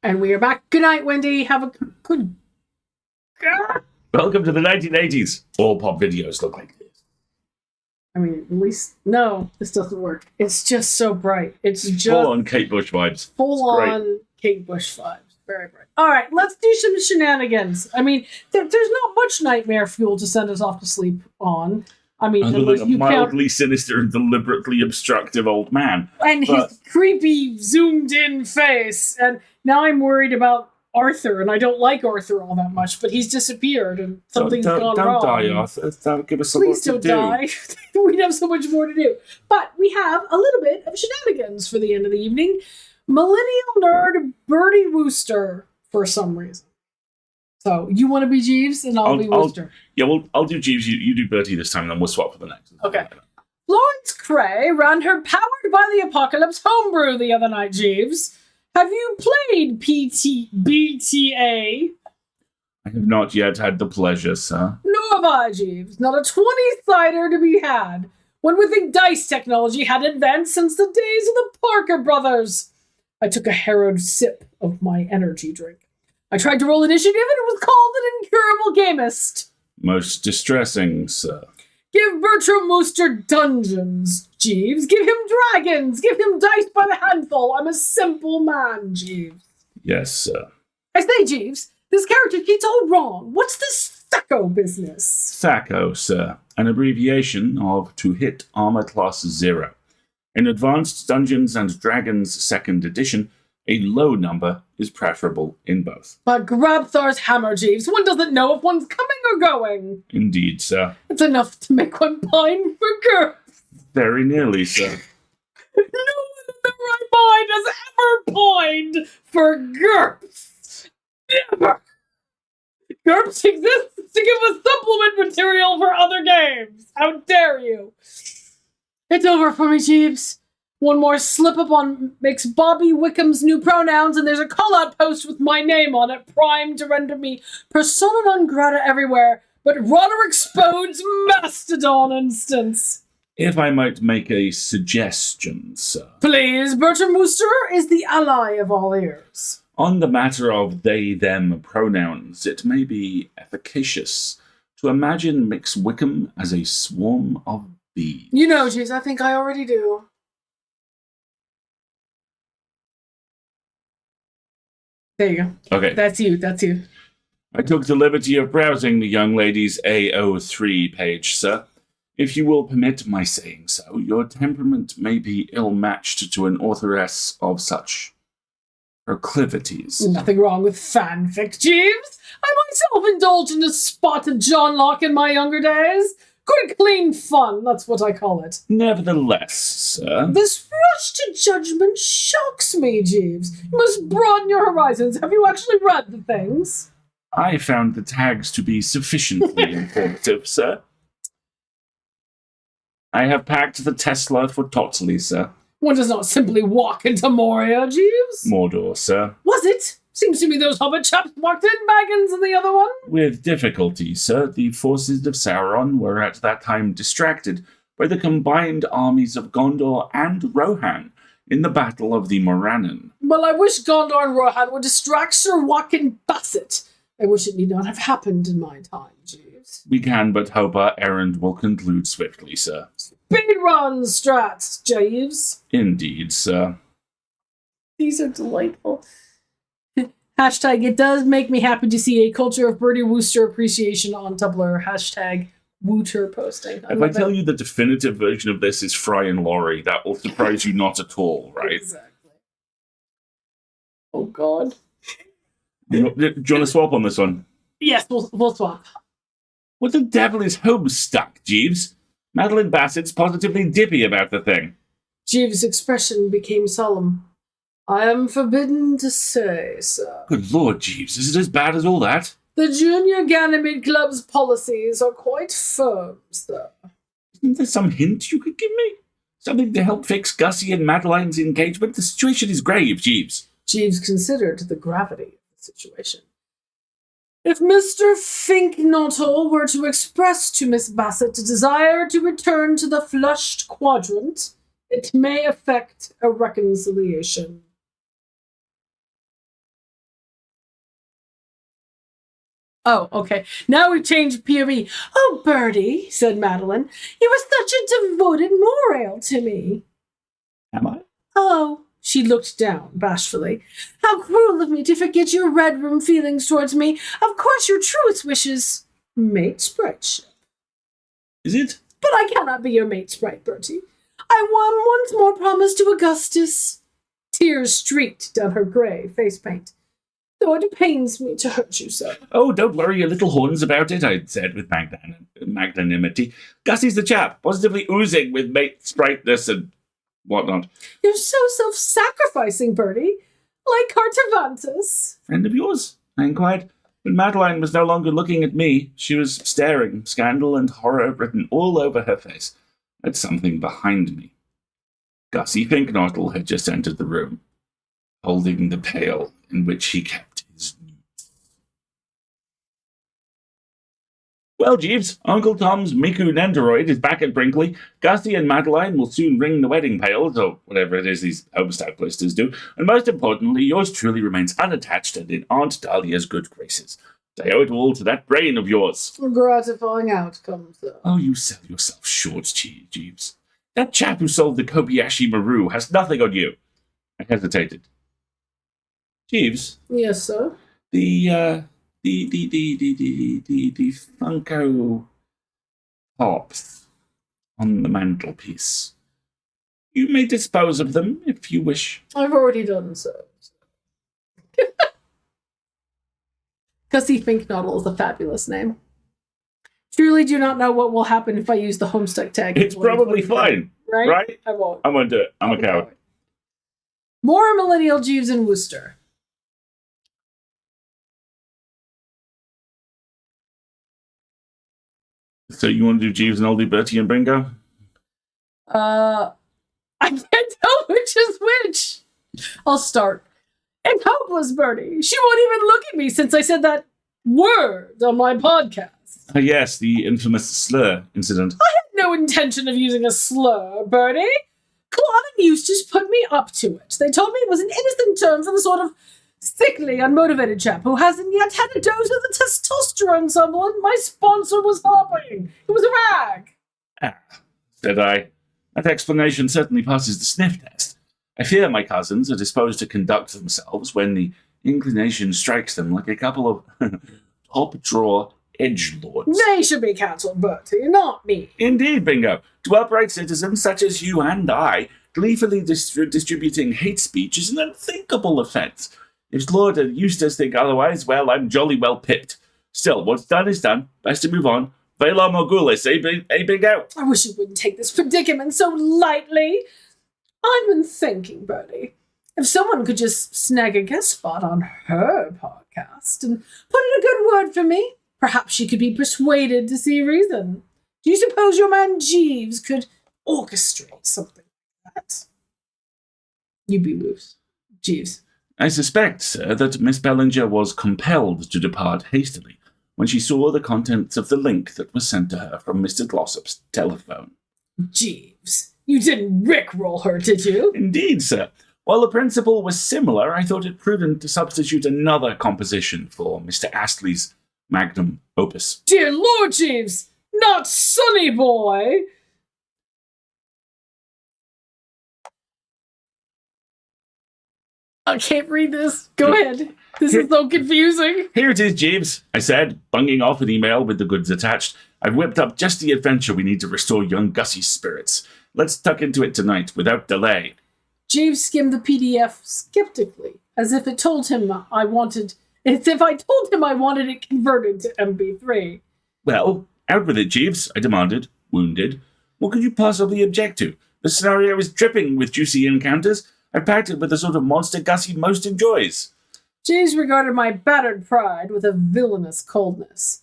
And we are back. Good night, Wendy. Have a good... Welcome to the 1980s. All pop videos look like this. I mean, at least... No, this doesn't work. It's just so bright. It's just... Full-on Kate Bush vibes. Full-on Kate Bush vibes. Very bright. All right, let's do some shenanigans. I mean, there's not much nightmare fuel to send us off to sleep on. I mean, Other than a mildly sinister and deliberately obstructive old man. And his creepy, zoomed-in face. And now I'm worried about Arthur, and I don't like Arthur all that much, but he's disappeared, and something's gone wrong. Don't die, Arthur. That'll give us a lot to do. Please don't die. We'd have so much more to do. But we have a little bit of shenanigans for the end of the evening. Millennial nerd Bertie Wooster, for some reason. So, you want to be Jeeves, and I'll be Wooster. I'll do Jeeves, you do Bertie this time, and then we'll swap for the next. Okay. Florence Cray ran her Powered by the Apocalypse homebrew the other night, Jeeves. Have you played BTA? I have not yet had the pleasure, sir. Nor have I, Jeeves. Not a 20-sider to be had. One would think dice technology had advanced since the days of the Parker brothers. I took a harrowed sip of my energy drink. I tried to roll initiative and it was called an incurable gamist. Most distressing, sir. Give Bertram Wooster dungeons, Jeeves. Give him dragons. Give him dice by the handful. I'm a simple man, Jeeves. Yes, sir. I say, Jeeves, this character cheats all wrong. What's this THACO business? THACO, sir. An abbreviation of To Hit Armor Class 0. In Advanced Dungeons and Dragons 2nd Edition, a low number is preferable in both. But grab Thor's hammer, Jeeves. One doesn't know if one's coming or going. Indeed, sir. It's enough to make one pine for GURPS. Very nearly, sir. No one in their right mind has ever pined for GURPS. Never. GURPS exists to give us supplement material for other games. How dare you? It's over for me, Jeeves. One more slip-up on makes Bobby Wickham's new pronouns, and there's a call-out post with my name on it, primed to render me persona non grata everywhere, but Roderick Spode's Mastodon instance. If I might make a suggestion, sir. Please, Bertram Wooster is the ally of all ears. On the matter of they-them pronouns, it may be efficacious to imagine Mix Wickham as a swarm of bees. You know, Jeeves, I think I already do. There you go. Okay. That's you. I took the liberty of browsing the young lady's AO3 page, sir. If you will permit my saying so, your temperament may be ill-matched to an authoress of such proclivities. Nothing wrong with fanfic, Jeeves. I myself indulged in a spot of John Locke in my younger days. Good, clean fun, that's what I call it. Nevertheless, sir... This rush to judgment shocks me, Jeeves. You must broaden your horizons. Have you actually read the things? I found the tags to be sufficiently informative, sir. I have packed the Tesla for Totsley, sir. One does not simply walk into Moria, Jeeves. Mordor, sir. Was it? Seems to me those hobbit chaps walked in, Baggins and the other one. With difficulty, sir. The forces of Sauron were at that time distracted by the combined armies of Gondor and Rohan in the Battle of the Morannon. Well, I wish Gondor and Rohan would distract Sir Joaquin Bassett. I wish it need not have happened in my time, Jeeves. We can but hope our errand will conclude swiftly, sir. Speed run, strats, Jeeves. Indeed, sir. These are delightful. Hashtag, it does make me happy to see a culture of Bertie Wooster appreciation on Tumblr. Hashtag Wooter posting. If I tell you the definitive version of this is Fry and Laurie, that will surprise you not at all, right? Exactly. Oh, God. Do you want to swap on this one? Yes, we'll swap. What the devil is Homestuck, Jeeves? Madeline Bassett's positively dippy about the thing. Jeeves' expression became solemn. I am forbidden to say, sir. Good Lord, Jeeves, is it as bad as all that? The Junior Ganymede Club's policies are quite firm, sir. Isn't there some hint you could give me? Something to help fix Gussie and Madeline's engagement? The situation is grave, Jeeves. Jeeves considered the gravity of the situation. If Mr. Finknottle were to express to Miss Bassett a desire to return to the flushed quadrant, it may affect a reconciliation. Oh, okay. Now we've changed POV. Oh, Bertie, said Madeline, you are such a devoted moral to me. Am I? Oh, she looked down bashfully. How cruel of me to forget your red room feelings towards me. Of course, your truest wishes, mate sprite. Is it? But I cannot be your mate sprite, Bertie. I once more promised to Augustus. Tears streaked down her grey face paint. Though it pains me to hurt you so. Oh, don't worry your little horns about it, I said with magnanimity. Gussie's the chap, positively oozing with mate spriteness and whatnot. You're so self-sacrificing, Bertie. Like Cartavantus. Friend of yours? I inquired. When Madeline was no longer looking at me, she was staring, scandal and horror written all over her face, at something behind me. Gussie Finknottle had just entered the room, holding the pail in which he kept his newts. Well, Jeeves, Uncle Tom's Miku Nendoroid is back at Brinkley. Gussie and Madeline will soon ring the wedding pails, or whatever it is these homestead blisters do, and most importantly, yours truly remains unattached and in Aunt Dahlia's good graces. I owe it all to that brain of yours. A gratifying outcome, sir. Oh, you sell yourself short, Jeeves. That chap who sold the Kobayashi Maru has nothing on you. I hesitated. Jeeves? Yes, sir? The Funko Pops on the mantelpiece. You may dispose of them if you wish. I've already done so. Gussie Finknottle is a fabulous name. Truly do not know what will happen if I use the Homestuck tag. It's probably fine. Right? I won't. I won't do it. I'm a coward. More Millennial Jeeves in Worcester. So you want to do Jeeves and Oldie, Bertie and Bingo? I can't tell which is which. I'll start. It's hopeless, Bertie. She won't even look at me since I said that word on my podcast. Yes, the infamous slur incident. I had no intention of using a slur, Bertie. Claude and Eustace put me up to it. They told me it was an innocent term for the sort of sickly, unmotivated chap who hasn't yet had a dose of the testosterone supplement my sponsor was hopping. It was a rag. Ah, said I. That explanation certainly passes the sniff test. I fear my cousins are disposed to conduct themselves when the inclination strikes them like a couple of top-drawer edgelords. They should be cancelled, Bertie, not me. Indeed, Bingo. To upright citizens such as you and I, gleefully distributing hate speech is an unthinkable offence. If Lord and Eustace think otherwise, well, I'm jolly well pipped. Still, what's done is done. Best to move on. Vela Mogulis, Bingo? I wish you wouldn't take this predicament so lightly. I've been thinking, Bertie, if someone could just snag a guest spot on her podcast and put in a good word for me, perhaps she could be persuaded to see reason. Do you suppose your man Jeeves could orchestrate something like that? You be loose, Jeeves. I suspect, sir, that Miss Bellinger was compelled to depart hastily when she saw the contents of the link that was sent to her from Mr. Glossop's telephone. Jeeves, you didn't rickroll her, did you? Indeed, sir. While the principle was similar, I thought it prudent to substitute another composition for Mr. Astley's magnum opus. Dear Lord, Jeeves, not Sonny Boy! I can't read this. Go ahead. This is so confusing. Here it is, Jeeves, I said, bunging off an email with the goods attached. I've whipped up just the adventure we need to restore young Gussie's spirits. Let's tuck into it tonight, without delay. Jeeves skimmed the PDF skeptically, as if I told him I wanted it converted to MP3. Well, out with it, Jeeves, I demanded, wounded. What could you possibly object to? The scenario is dripping with juicy encounters. I've packed it with the sort of monster Gussie most enjoys. Jeeves regarded my battered pride with a villainous coldness.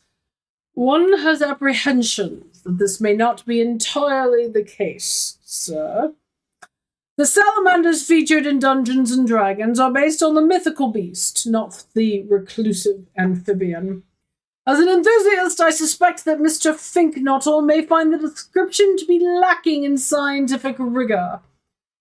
One has apprehensions that this may not be entirely the case, sir. The salamanders featured in Dungeons and Dragons are based on the mythical beast, not the reclusive amphibian. As an enthusiast, I suspect that Mr. Finknottle may find the description to be lacking in scientific rigor,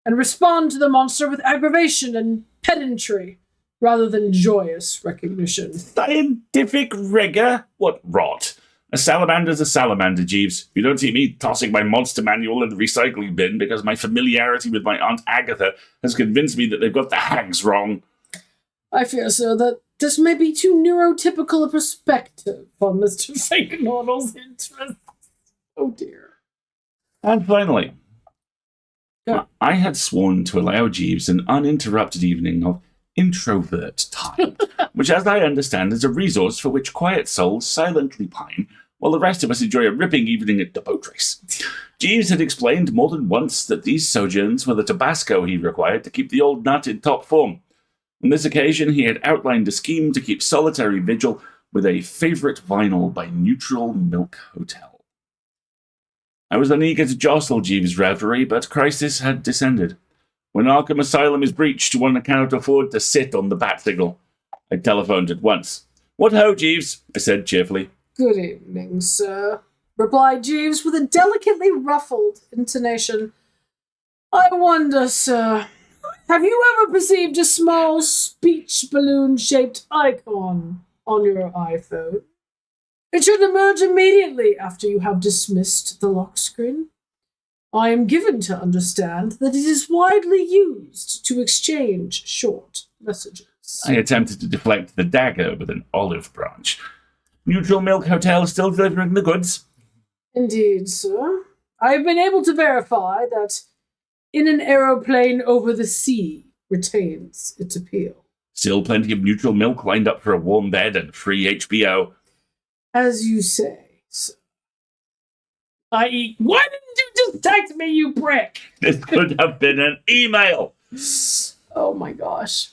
and respond to the monster with aggravation and pedantry, rather than joyous recognition. Scientific rigor? What rot. A salamander's a salamander, Jeeves. You don't see me tossing my monster manual in the recycling bin because my familiarity with my Aunt Agatha has convinced me that they've got the hags wrong. I fear, sir, that this may be too neurotypical a perspective on Mr. Fakenaudel's interests. Oh, dear. And finally, Yeah. I had sworn to allow Jeeves an uninterrupted evening of introvert time, which, as I understand, is a resource for which quiet souls silently pine, while the rest of us enjoy a ripping evening at the boat race. Jeeves had explained more than once that these sojourns were the Tabasco he required to keep the old nut in top form. On this occasion, he had outlined a scheme to keep solitary vigil with a favourite vinyl by Neutral Milk Hotel. I was uneager to jostle Jeeves' revelry, but crisis had descended. When Arkham Asylum is breached, one cannot afford to sit on the bat signal. I telephoned at once. "What ho, Jeeves?" I said cheerfully. Good evening, sir, replied Jeeves with a delicately ruffled intonation. I wonder, sir, have you ever perceived a small speech balloon-shaped icon on your iPhone? It should emerge immediately after you have dismissed the lock screen. I am given to understand that it is widely used to exchange short messages. I attempted to deflect the dagger with an olive branch. Neutral Milk Hotel still delivering the goods? Indeed, sir. I have been able to verify that In an Aeroplane Over the Sea retains its appeal. Still plenty of neutral milk lined up for a warm bed and free HBO. As you say, sir. I.e., why didn't you just text me, you prick? This could have been an email. Oh my gosh.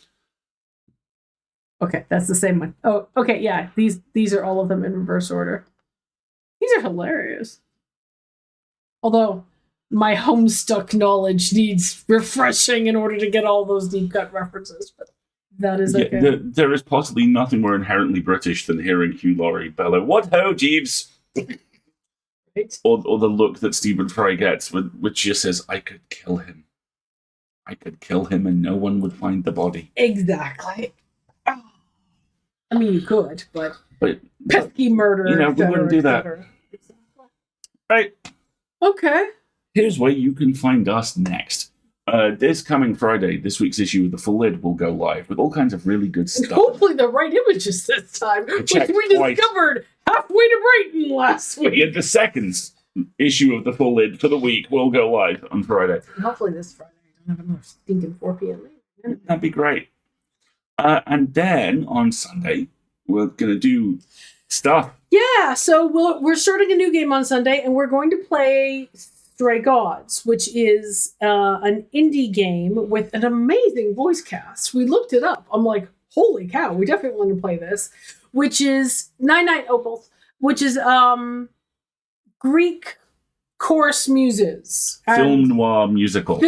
Okay, that's the same one. Oh, okay, yeah. These are all of them in reverse order. These are hilarious. Although my Homestuck knowledge needs refreshing in order to get all those deep cut references, but that is okay. Yeah, there is possibly nothing more inherently British than hearing Hugh Laurie bellow, "What ho, Jeeves?" Right? Or the look that Stephen Fry gets, which just says, "I could kill him. I could kill him and no one would find the body." Exactly. I mean, you could, but pesky murder. You know, we wouldn't do that. Right. Okay. Here's where you can find us next. This coming Friday, this week's issue of The Full Lid will go live with all kinds of really good And stuff. hopefully the right images this time, which checked we twice. discovered halfway to Brighton last week. Yeah, the second issue of The Full Lid for the week will go live on Friday. And hopefully this Friday I don't have another stinking 4 p.m. That'd be great. And then on Sunday, we're going to do stuff. Yeah, so we're starting a new game on Sunday, and we're going to play Stray Gods, which is an indie game with an amazing voice cast. We looked it up. I'm like, holy cow, we definitely want to play this. Which is Nine Opals, which is Greek chorus muses. Film noir musical.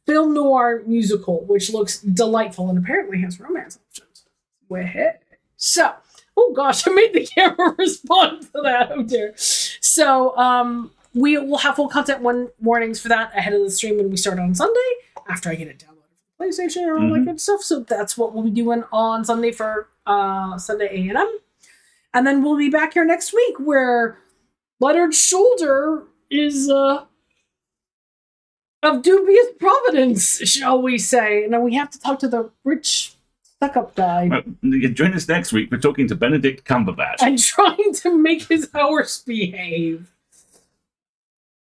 Film noir musical, which looks delightful and apparently has romance options. Way So, oh gosh, I made the camera respond to that. Oh dear. So, we will have full content warnings for that ahead of the stream when we start on Sunday, after I get it downloaded from PlayStation and all that good stuff. So that's what we'll be doing on Sunday for Sunday A&M. And then we'll be back here next week where Lettered Shoulder is of dubious providence, shall we say. And then we have to talk to the rich stuck-up guy. Join us next week. We're talking to Benedict Cumberbatch. And trying to make his horse behave.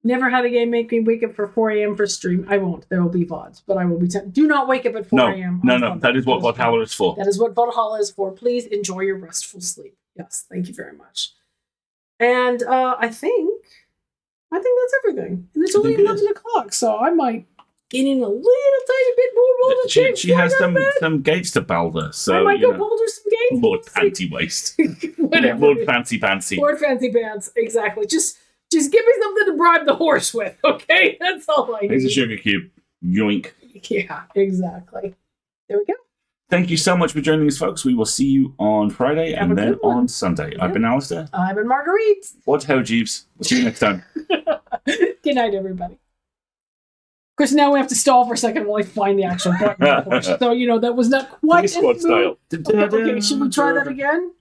Never had a game make me wake up for 4 a.m. for stream. I won't. There will be VODs, but I will be... do not wake up at 4 a.m. No. That is what Valhalla is for. That is what Valhalla is for. Please enjoy your restful sleep. Yes, thank you very much. And I think that's everything. And it's only 11 o'clock, so I might get in a little tiny bit more Boulder Stream. She has some gates to Boulder, so I might go Boulder some gates. Lord Panty Waist. Whatever. Lord Fancy Pantsy. Lord Fancy Pants, exactly. Just give me something to bribe the horse with, okay? That's all I need. Here's a sugar cube. Yoink. Yeah, exactly. There we go. Thank you so much for joining us, folks. We will see you on Friday and then on Sunday. Yeah. I've been Alistair. I've been Marguerite. What ho, Jeeves. We'll see you next time. Good night, everybody. course, now we have to stall for a second while I find the actual button to push. So, you know, that was not quite Police squad as smooth. style. Okay, should we try that again?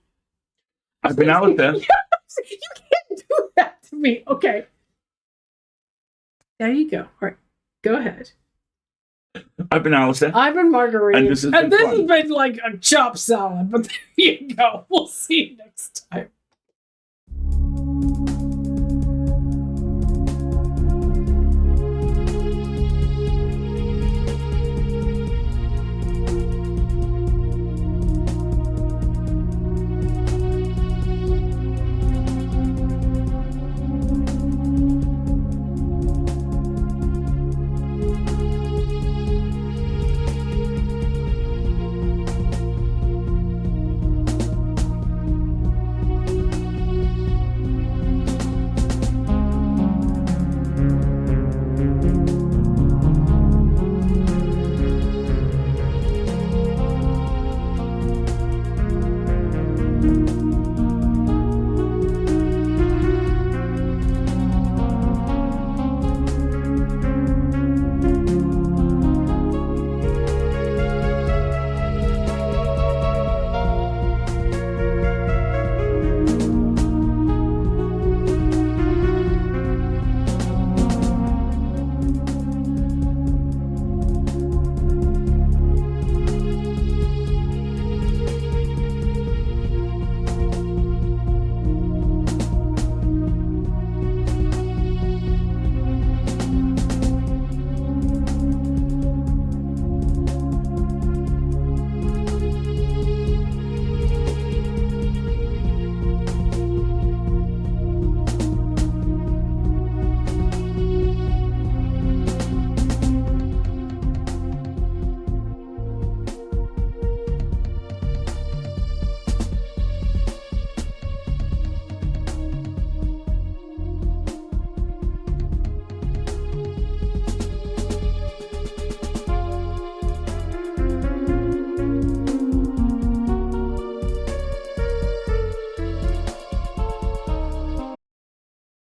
I've been out there. Yes, you can't do that to me. Okay. There you go. All right. Go ahead. I've been Alistair. I've been Marguerite. And this has been fun. like a chopped salad, but there you go. We'll see you next time.